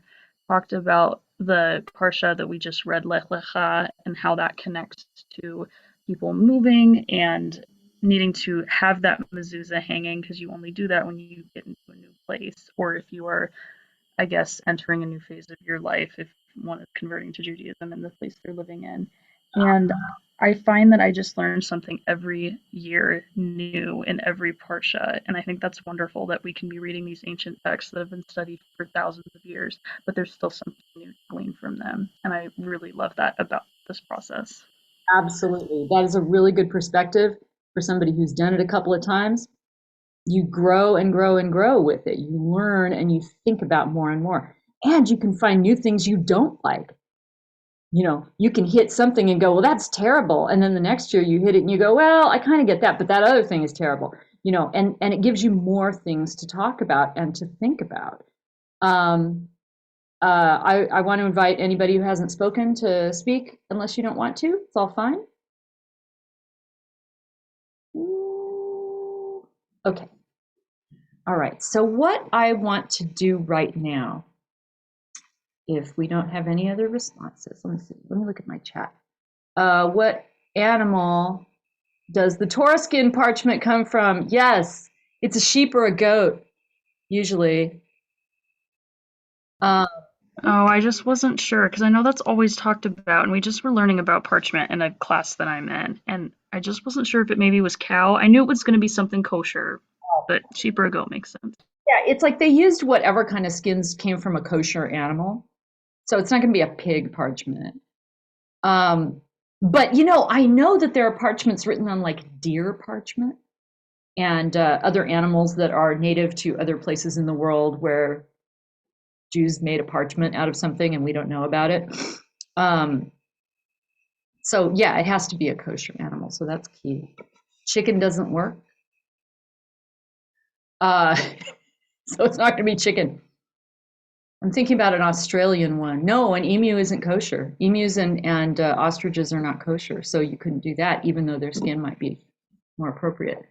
talked about the parsha that we just read, Lech Lecha, and how that connects to people moving and needing to have that mezuzah hanging, because you only do that when you get into a new place, or if you are, I guess, entering a new phase of your life, if one is converting to Judaism in the place they're living in. And I find that I just learn something every year new in every parsha. And I think that's wonderful that we can be reading these ancient texts that have been studied for thousands of years, but there's still something new to glean from them. And I really love that about this process. Absolutely. That is a really good perspective for somebody who's done it a couple of times. You grow and grow and grow with it. You learn and you think about more and more. And you can find new things you don't like. You can hit something and go, well, that's terrible. And then the next year you hit it and you go, well, I kind of get that, but that other thing is terrible. And it gives you more things to talk about and to think about. I want to invite anybody who hasn't spoken to speak, unless you don't want to. It's all fine. Okay. All right. So what I want to do right now, if we don't have any other responses, let me see. Let me look at my chat. What animal does the Torah skin parchment come from? Yes, it's a sheep or a goat, usually. Oh, I just wasn't sure, because I know that's always talked about, and we just were learning about parchment in a class that I'm in, and I just wasn't sure if it maybe was cow. I knew it was going to be something kosher, but sheep or a goat makes sense. Yeah, it's like they used whatever kind of skins came from a kosher animal. So it's not going to be a pig parchment. But, I know that there are parchments written on like deer parchment and other animals that are native to other places in the world where Jews made a parchment out of something and we don't know about it. So yeah, it has to be a kosher animal. So that's key. Chicken doesn't work. So it's not going to be chicken. I'm thinking about an Australian one. No, an emu isn't kosher. Emus and ostriches are not kosher. So you couldn't do that, even though their skin might be more appropriate.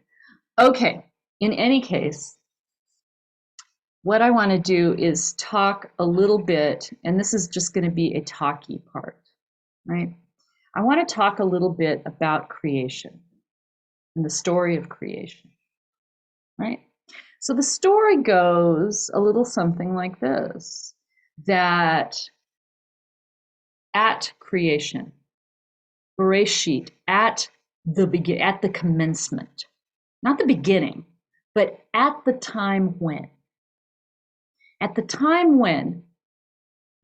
Okay, in any case, what I want to do is talk a little bit, and this is just going to be a talky part, right? I want to talk a little bit about creation and the story of creation, right? So the story goes a little something like this, that at creation, Bereshit, at the commencement, not the beginning, but at the time when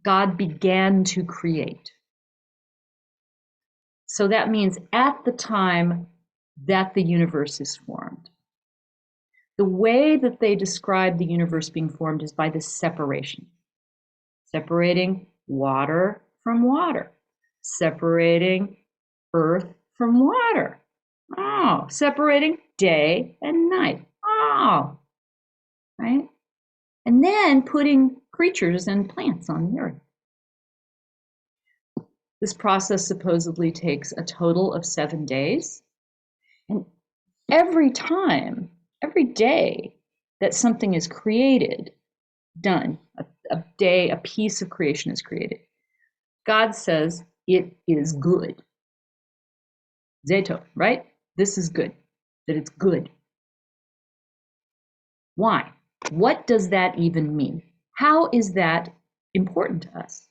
God began to create. So that means at the time that the universe is formed. The way that they describe the universe being formed is by this separation, separating water from water. separating earth from water. Oh, separating day and night. Oh, right? And then putting creatures and plants on the earth. This process supposedly takes a total of 7 days. And every time, every day that something is created, done, a day, a piece of creation is created, God says it is good. Zeto, right? This is good, that it's good. Why? What does that even mean? How is that important to us?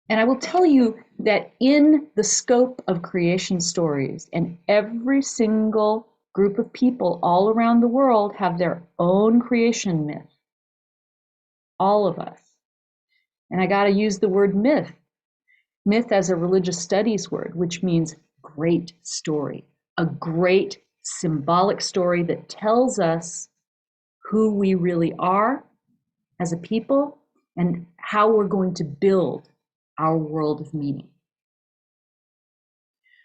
And I will tell you that in the scope of creation stories, and every single group of people all around the world have their own creation myth. All of us. And I got to use the word myth. Myth as a religious studies word, which means great story. A great symbolic story that tells us who we really are as a people and how we're going to build our world of meaning.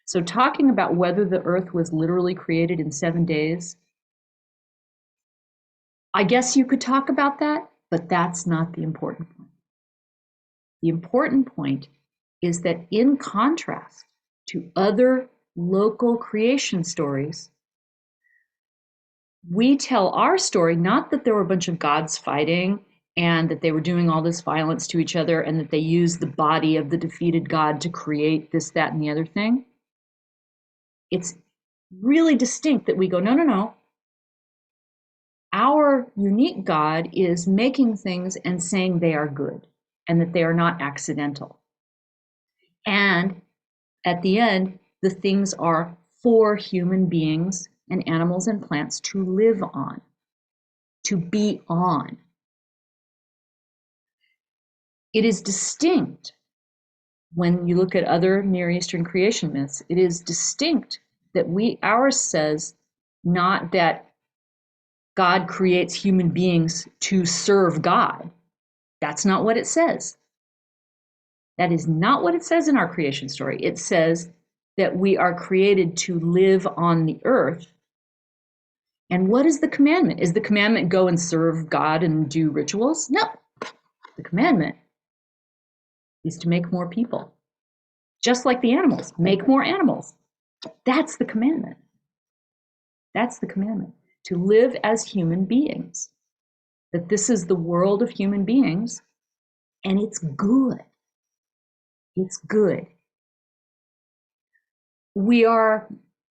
So talking about whether the earth was literally created in 7 days, I guess you could talk about that, but that's not the important point. The important point is that in contrast to other local creation stories, we tell our story, not that there were a bunch of gods fighting and that they were doing all this violence to each other and that they used the body of the defeated god to create this, that, and the other thing. It's really distinct that we go, no, no, no. Our unique God is making things and saying they are good and that they are not accidental. And at the end, the things are for human beings and animals and plants to live on, to be on. It is distinct when you look at other Near Eastern creation myths. It is distinct that ours says not that God creates human beings to serve God. That's not what it says. That is not what it says in our creation story. It says that we are created to live on the earth. And what is the commandment? Is the commandment go and serve God and do rituals? No. The commandment is to make more people. Just like the animals, make more animals. That's the commandment. That's the commandment. To live as human beings. That this is the world of human beings, and it's good. It's good. We are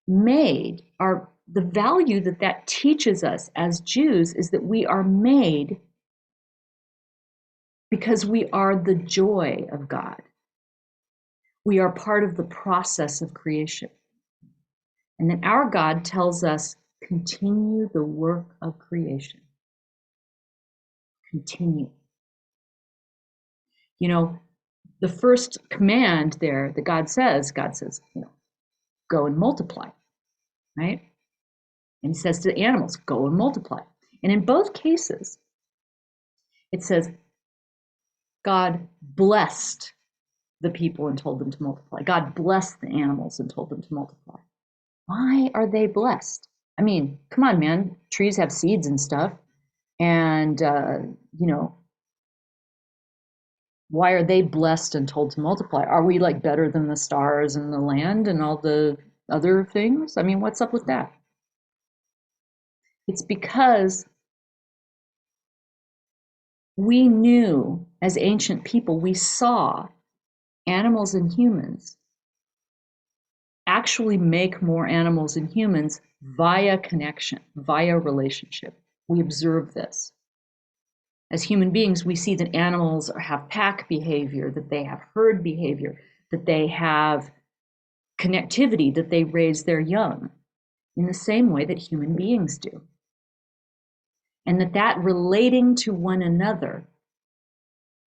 made, the value that teaches us as Jews is that we are made because we are the joy of God. We are part of the process of creation. And then our God tells us, continue the work of creation. Continue. You know, the first command there that God says, go and multiply, right? And he says to the animals, go and multiply. And in both cases, it says, God blessed the people and told them to multiply. God blessed the animals and told them to multiply. Why are they blessed? I mean, come on, man. Trees have seeds and stuff. And, why are they blessed and told to multiply? Are we like better than the stars and the land and all the other things? I mean, what's up with that? It's because we knew as ancient people, we saw animals and humans actually make more animals and humans via connection, via relationship. We observe this. As human beings, we see that animals have pack behavior, that they have herd behavior, that they have connectivity, that they raise their young in the same way that human beings do. And that relating to one another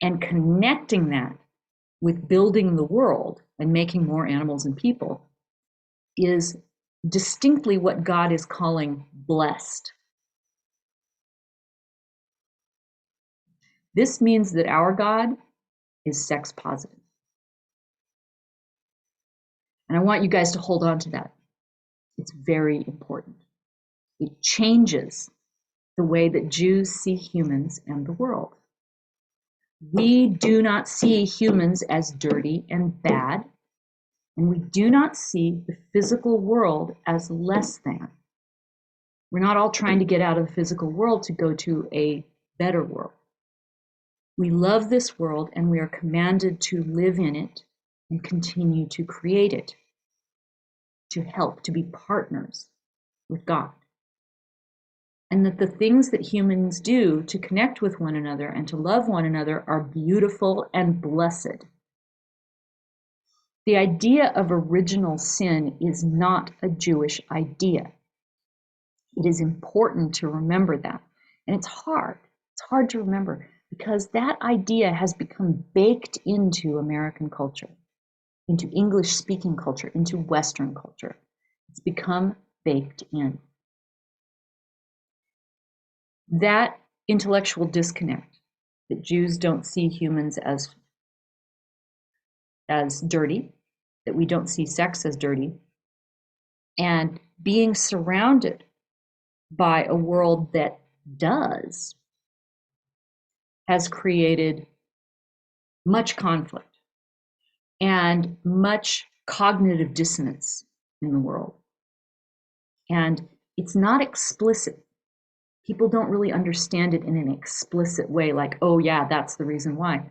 and connecting that with building the world and making more animals and people is distinctly what God is calling blessed. This means that our God is sex positive. And I want you guys to hold on to that. It's very important. It changes the way that Jews see humans and the world. We do not see humans as dirty and bad, and we do not see the physical world as less than. We're not all trying to get out of the physical world to go to a better world. We love this world and we are commanded to live in it and continue to create it, to help, to be partners with God. And that the things that humans do to connect with one another and to love one another are beautiful and blessed. The idea of original sin is not a Jewish idea. It is important to remember that. And it's hard. It's hard to remember because that idea has become baked into American culture, into English-speaking culture, into Western culture. It's become baked in. That intellectual disconnect, that Jews don't see humans as dirty, that we don't see sex as dirty, and being surrounded by a world that does, has created much conflict and much cognitive dissonance in the world. And it's not explicit. People don't really understand it in an explicit way, like, oh yeah, that's the reason why.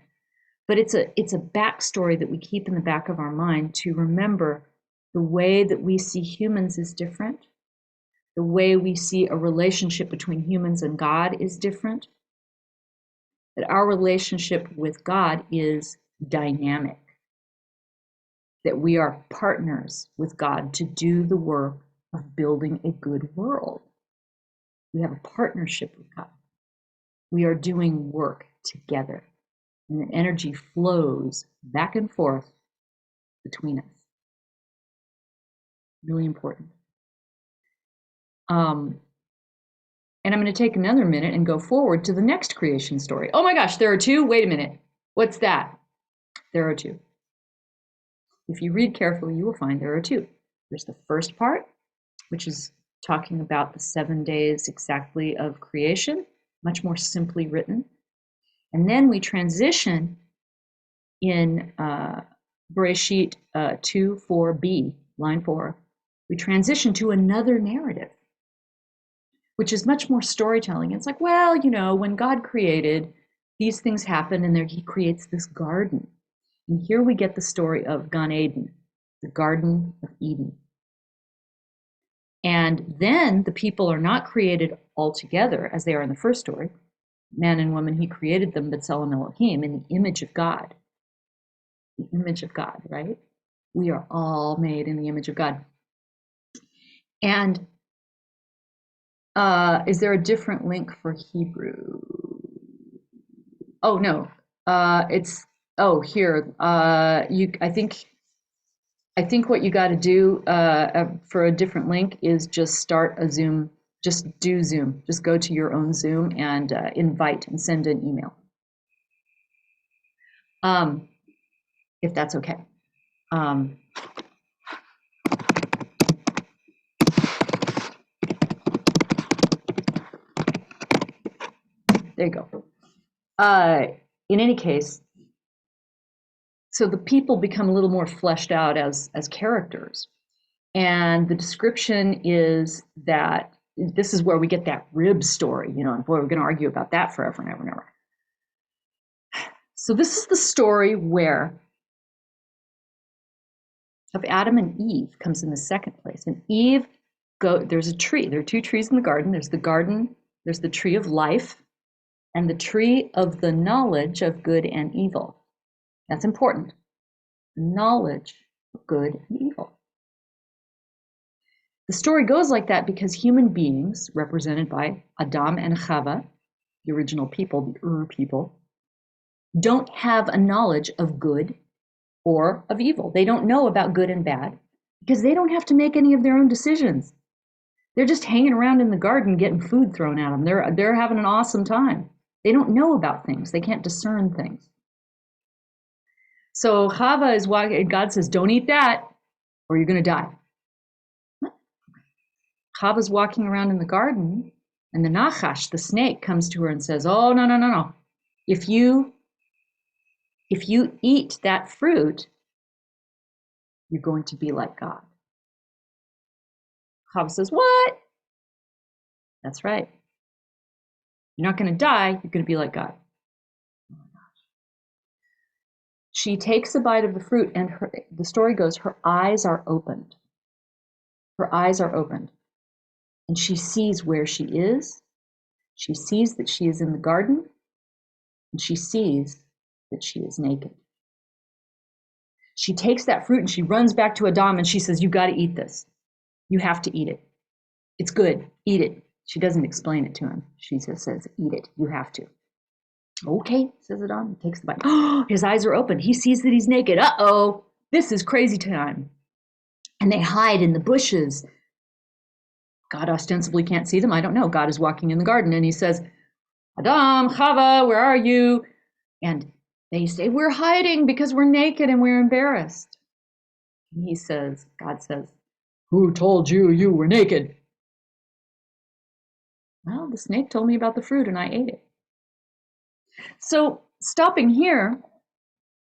But it's a backstory that we keep in the back of our mind to remember the way that we see humans is different. The way we see a relationship between humans and God is different. That our relationship with God is dynamic. That we are partners with God to do the work of building a good world. We have a partnership with God. We are doing work together. And the energy flows back and forth between us. Really important. And I'm going to take another minute and go forward to the next creation story. Oh my gosh, there are two? Wait a minute. What's that? There are two. If you read carefully, you will find there are two. There's the first part, which is talking about the 7 days exactly of creation, much more simply written. And then we transition in Bereshit 2:4b, line 4, we transition to another narrative, which is much more storytelling. It's like, well, you know, when God created, these things happen, and there he creates this garden. And here we get the story of Gan Eden, the Garden of Eden. And then the people are not created all together as they are in the first story. Man and woman, he created them, B'Tselem Elohim, in the image of God. The image of God, right? We are all made in the image of God. And is there a different link for Hebrew? Oh, no. It's, oh, here. I think what you got to do for a different link is just start a Zoom. Just do Zoom. Just go to your own Zoom and invite and send an email. If that's okay. There you go. In any case, so the people become a little more fleshed out as characters. And the description is that this is where we get that rib story, you know, and boy, we're going to argue about that forever and ever and ever. So this is the story where of Adam and Eve comes in the second place. And Eve, there's a tree. There are two trees in the garden. There's the tree of life and the tree of the knowledge of good and evil. That's important. Knowledge of good and evil. The story goes like that because human beings, represented by Adam and Chava, the original people, the people, don't have a knowledge of good or of evil. They don't know about good and bad because they don't have to make any of their own decisions. They're just hanging around in the garden getting food thrown at them. They're having an awesome time. They don't know about things. They can't discern things. So Chava is walking, God says, don't eat that. or you're going to die. Chava's walking around in the garden, and the Nachash, the snake, comes to her and says, oh, no, no, no, no. If you eat that fruit, you're going to be like God. Chava says, what? That's right. You're not going to die, you're going to be like God. She takes a bite of the fruit, and the story goes, her eyes are opened. Her eyes are opened. And she sees where she is. She sees that she is in the garden. And she sees that she is naked. She takes that fruit and she runs back to Adam and she says, you got to eat this. You have to eat it. It's good. Eat it. She doesn't explain it to him. She just says, eat it. You have to. Okay, says Adam. He takes the bite. Oh, his eyes are open. He sees that he's naked. Uh-oh, this is crazy time. And they hide in the bushes. God ostensibly can't see them. I don't know. God is walking in the garden and he says, Adam, Chava, where are you? And they say, we're hiding because we're naked and we're embarrassed. And he says, God says, who told you you were naked? Well, the snake told me about the fruit and I ate it. So stopping here,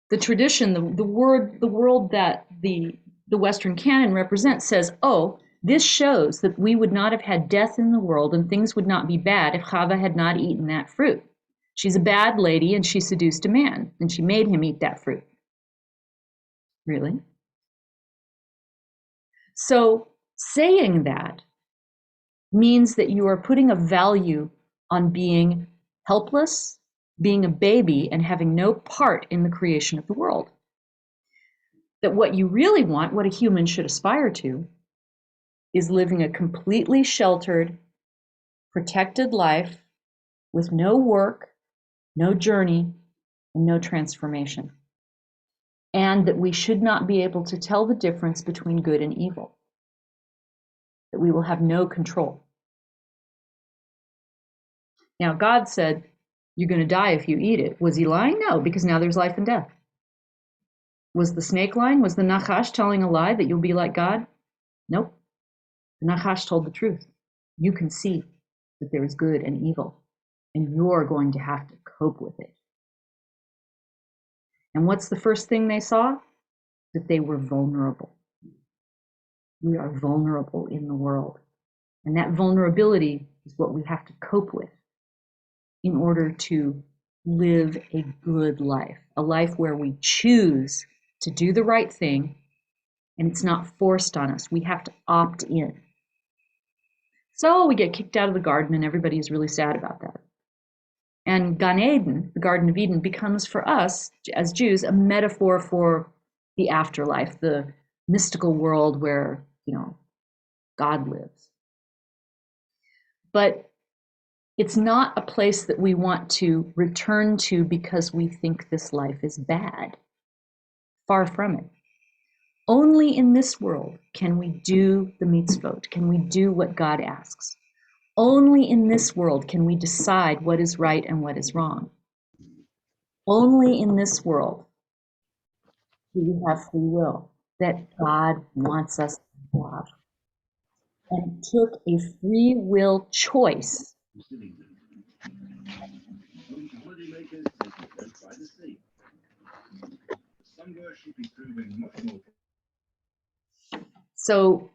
the tradition, the world that the Western canon represents says, oh, this shows that we would not have had death in the world and things would not be bad if Chava had not eaten that fruit. She's a bad lady and she seduced a man and she made him eat that fruit. Really? So saying that means that you are putting a value on being helpless, being a baby, and having no part in the creation of the world. That what you really want, what a human should aspire to, is living a completely sheltered, protected life with no work, no journey, and no transformation. And that we should not be able to tell the difference between good and evil. That we will have no control. Now, God said, you're going to die if you eat it. Was he lying? No, because now there's life and death. Was the snake lying? Was the Nachash telling a lie that you'll be like God? Nope. The Nachash told the truth. You can see that there is good and evil, and you're going to have to cope with it. And what's the first thing they saw? That they were vulnerable. We are vulnerable in the world. And that vulnerability is what we have to cope with in order to live a good life, a life where we choose to do the right thing and it's not forced on us. We have to opt in. So we get kicked out of the garden and everybody is really sad about that. And Gan Eden, the Garden of Eden, becomes for us as Jews a metaphor for the afterlife, the mystical world where, God lives. But it's not a place that we want to return to because we think this life is bad. Far from it. Only in this world can we do the mitzvot, can we do what God asks. Only in this world can we decide what is right and what is wrong. Only in this world do we have free will that God wants us to have. And took a free will choice so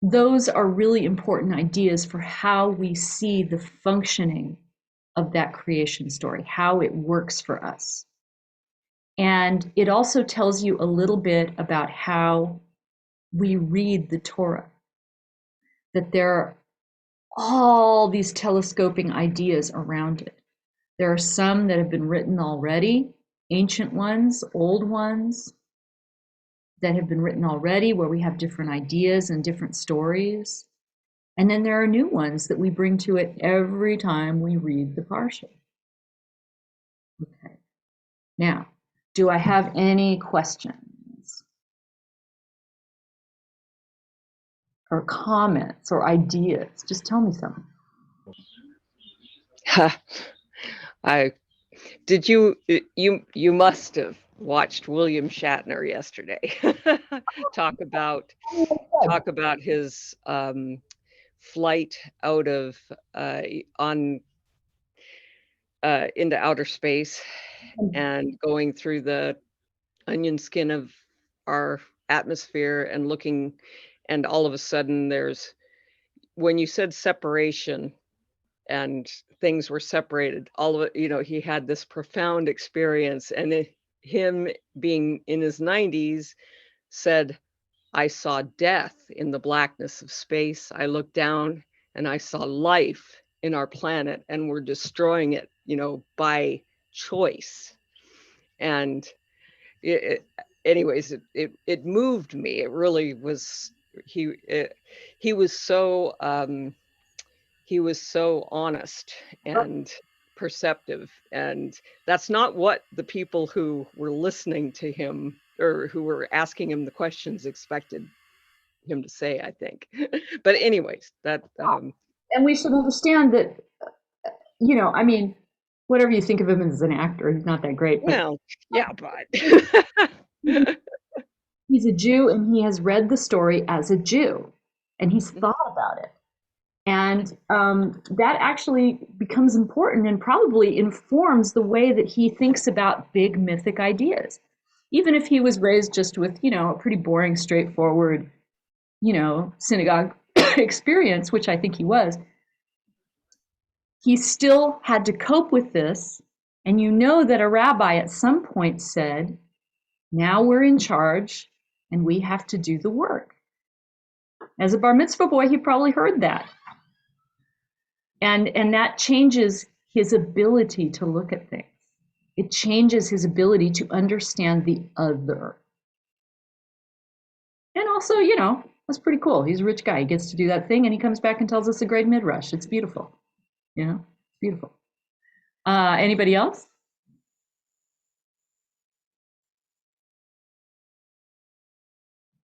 those are really important ideas for how we see the functioning of that creation story, how it works for us. And it also tells you a little bit about how we read the Torah, that there are all these telescoping ideas around it. There are some that have been written already, ancient ones, old ones that have been written already where we have different ideas and different stories. And then there are new ones that we bring to it every time we read the Parsha. Okay. Now, do I have any questions or comments or ideas? Just tell me something. You must have watched William Shatner yesterday talk about his flight out of into outer space and going through the onion skin of our atmosphere and looking, and all of a sudden when you said separation and things were separated, all of it, he had this profound experience, and him being in his 90s said, I saw death in the blackness of space. I looked down and I saw life in our planet, and we're destroying it, by choice. And anyways, it moved me. It really was. He was so honest and perceptive, and that's not what the people who were listening to him or who were asking him the questions expected him to say, I think. But anyways, that and we should understand that, I mean, whatever you think of him as an actor, he's not that great. Well, yeah, but he's a Jew, and he has read the story as a Jew, and he's thought about it. And that actually becomes important and probably informs the way that he thinks about big mythic ideas. Even if he was raised just with, a pretty boring, straightforward, synagogue experience, which I think he was, he still had to cope with this. And that a rabbi at some point said, now we're in charge and we have to do the work. As a bar mitzvah boy, he probably heard that. And that changes his ability to look at things. It changes his ability to understand the other. And also, that's pretty cool. He's a rich guy. He gets to do that thing, and he comes back and tells us a great midrash. It's beautiful. It's beautiful. Anybody else?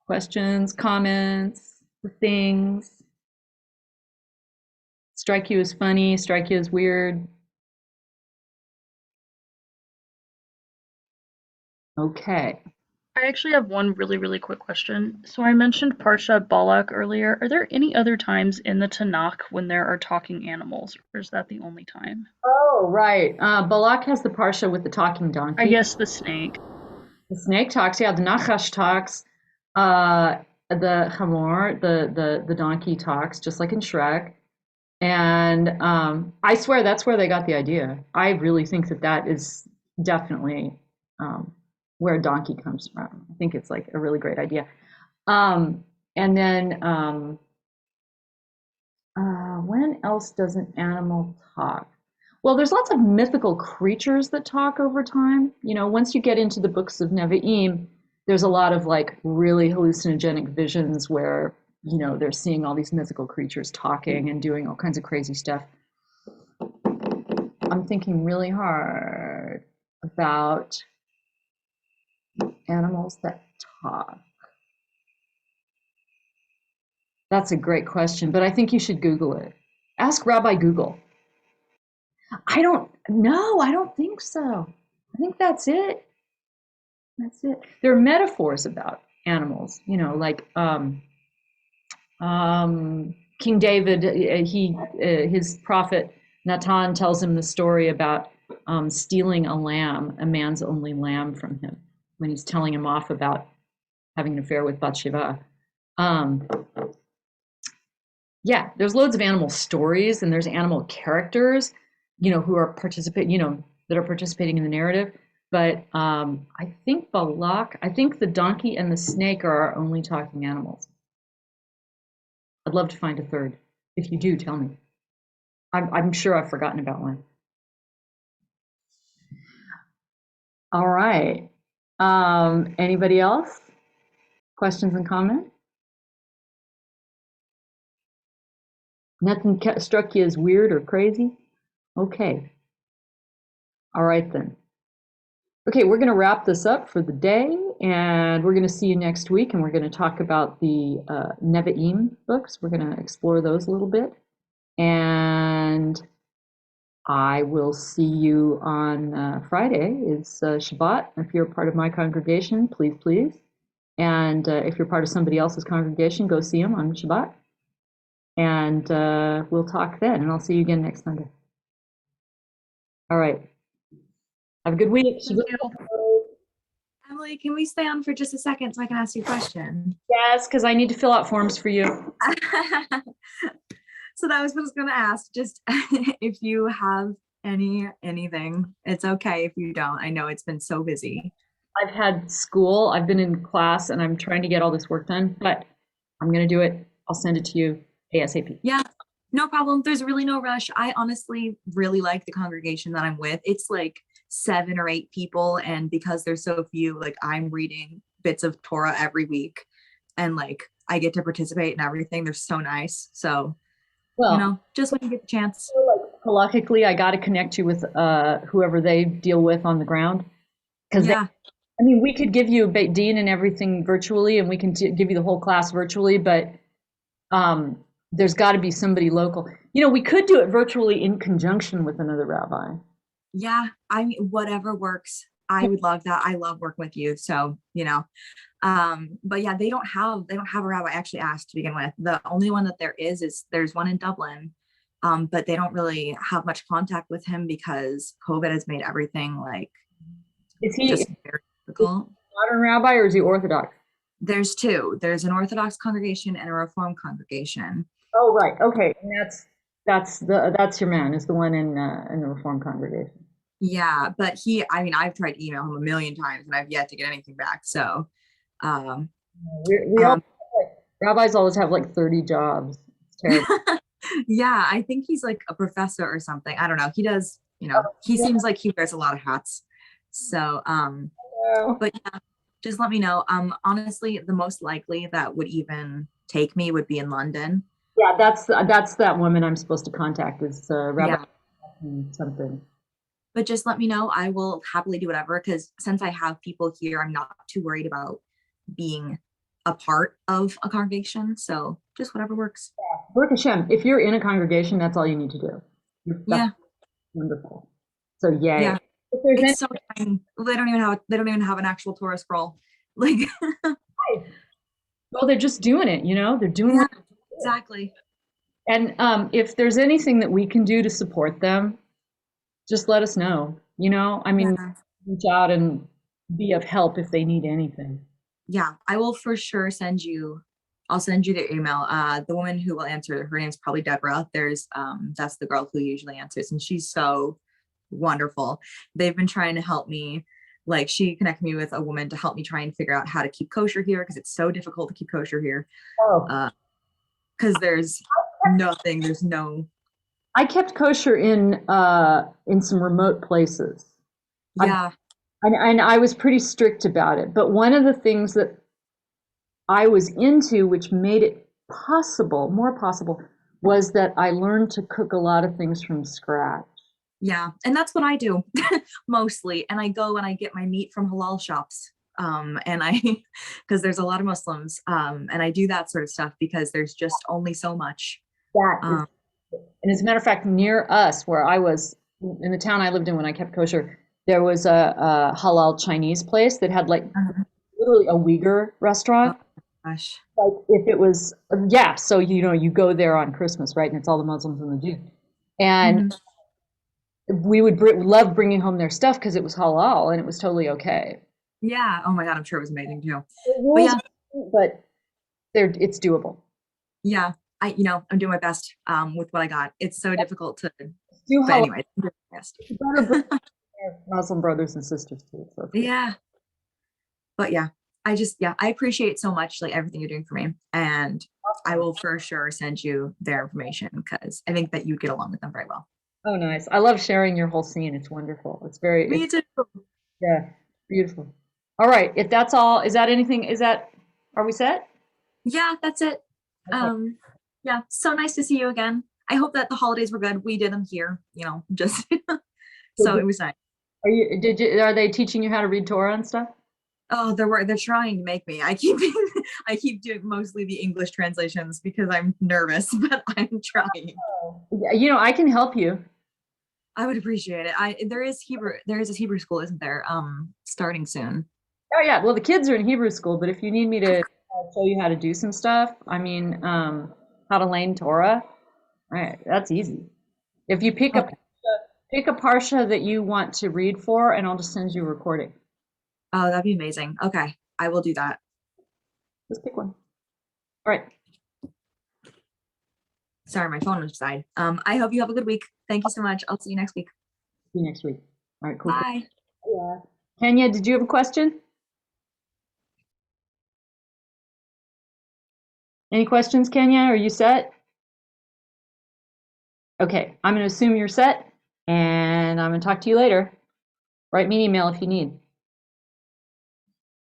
Questions, comments, things? Strike you as funny, strike you as weird? Okay. I actually have one really, really quick question. So I mentioned Parsha Balak earlier. Are there any other times in the Tanakh when there are talking animals, or is that the only time? Oh, right. Balak has the Parsha with the talking donkey. I guess the snake. The snake talks, yeah, the Nachash talks, the Hamor, the donkey talks, just like in Shrek. And I swear that's where they got the idea. I really think that is definitely where donkey comes from. I think it's like a really great idea. And then when else does an animal talk? Well, there's lots of mythical creatures that talk over time. Once you get into the books of Nevi'im, there's a lot of like really hallucinogenic visions where they're seeing all these mythical creatures talking and doing all kinds of crazy stuff. I'm thinking really hard about animals that talk. That's a great question, but I think you should Google it. Ask Rabbi Google. I don't think so. I think that's it. That's it. There are metaphors about animals, like King David, his prophet Natan tells him the story about stealing a lamb, a man's only lamb, from him when he's telling him off about having an affair with Bathsheba. Yeah, there's loads of animal stories, and there's animal characters, who are that are participating in the narrative. But I think the donkey and the snake are our only talking animals. I'd love to find a third. If you do, tell me. I'm sure I've forgotten about one. All right. Anybody else? Questions and comments? Nothing struck you as weird or crazy? Okay. All right then. Okay, we're going to wrap this up for the day, and we're going to see you next week, and we're going to talk about the Nevi'im books. We're going to explore those a little bit. And I will see you on Friday. It's Shabbat. If you're a part of my congregation, please. And if you're part of somebody else's congregation, go see them on Shabbat. And we'll talk then. And I'll see you again next Sunday. All right. Have a good week. Thank you. Emily, can we stay on for just a second so I can ask you a question? Yes, because I need to fill out forms for you. So that was what I was going to ask. Just if you have anything, it's okay if you don't. I know it's been so busy. I've had school. I've been in class, and I'm trying to get all this work done. But I'm going to do it. I'll send it to you ASAP. Yeah, no problem. There's really no rush. I honestly really like the congregation that I'm with. It's like 7 or 8 people, and because there's so few, like I'm reading bits of Torah every week, and like I get to participate in everything. They're so nice. So, Well, you know, just when you get the chance. halakhically, I got to connect you with whoever they deal with on the ground. Because Yeah, I mean, we could give you a Beit Din and everything virtually, and we can give you the whole class virtually, but there's got to be somebody local. You know, we could do it virtually in conjunction with another rabbi. yeah. I mean, whatever works. I would love that. I love working with you. So, you know, but yeah, they don't have a rabbi. I actually asked to begin with. The only one that there is there's one in Dublin. But they don't really have much contact with him because COVID has made everything like Is he just very difficult. modern rabbi or is he Orthodox? There's 2. There's an Orthodox congregation and a Reform congregation. Oh, right. Okay, and that's your man. Is the one in the Reform congregation. Yeah, but I've tried to email him a million times and I've yet to get anything back. So, We all rabbis always have like 30 jobs. It's terrible. yeah, I think he's like a professor or something. I don't know. He does, you know, he seems like he wears a lot of hats. So, but yeah, just let me know. Honestly, the most likely that would even take me would be in London. Yeah, that's that woman I'm supposed to contact is Rabbi something. But just let me know. I will happily do whatever, because since I have people here, I'm not too worried about being a part of a congregation. So just whatever works. Baruch Hashem, if you're in a congregation, that's all you need to do. That's wonderful. So yay. Yeah. If there's It's so tiny. They don't even have an actual Torah scroll. Like, well, they're just doing it, you know, they're doing it. Exactly. And if there's anything that we can do to support them, just let us know. You know, I mean, reach out and be of help if they need anything. Yeah, I will for sure send you. I'll send you their email. The woman who will answer, her name's probably Deborah. That's the girl who usually answers, and she's so wonderful. They've been trying to help me. Like, she connected me with a woman to help me try and figure out how to keep kosher here, because it's so difficult to keep kosher here. Oh, because there's nothing. There's no. I kept kosher in some remote places. Yeah. And I was pretty strict about it. But one of the things that I was into, which made it more possible, was that I learned to cook a lot of things from scratch. Yeah, and that's what I do mostly. And I go and I get my meat from halal shops. Because there's a lot of Muslims, and I do that sort of stuff because there's just only so much. And as a matter of fact, near us, where I was, in the town I lived in when I kept kosher, there was a halal Chinese place that had like literally a Uyghur restaurant. Oh, gosh. Like if it was, so you know, you go there on Christmas, right? And it's all the Muslims and the Jews. And we would love bringing home their stuff because it was halal and it was totally okay. Yeah. Oh my God, I'm sure it was amazing too. But it's doable. Yeah. I'm doing my best with what I got. It's so difficult to do. But anyway, I'm doing my best. Muslim brothers and sisters too. So. Yeah. But yeah, I appreciate so much like everything you're doing for me, and I will for sure send you their information because I think that you'd get along with them very well. Oh, nice. I love sharing your whole scene. It's wonderful. Me too. Yeah, beautiful. All right. If that's all, are we set? Yeah, that's it. Okay. Yeah, so nice to see you again. I hope that the holidays were good. We did them here, just so it was nice. Are they teaching you how to read Torah and stuff? Oh, they're trying to make me. I keep doing mostly the English translations because I'm nervous, but I'm trying. I can help you. I would appreciate it. There is a Hebrew school, isn't there? Starting soon. Oh yeah, well the kids are in Hebrew school, but if you need me to show you how to do some stuff, I mean, how to lane Torah, right? That's easy. If you pick Okay. pick a parsha that you want to read for, and I'll just send you a recording. Oh, that'd be amazing. Okay, I will do that. Just pick one. All right. Sorry, my phone was died. I hope you have a good week. Thank you so much. I'll see you next week. See you next week. All right, cool. Bye. Yeah. Kenya, did you have a question? Any questions, Kenya? Are you set? Okay, I'm going to assume you're set, and I'm going to talk to you later. Write me an email if you need.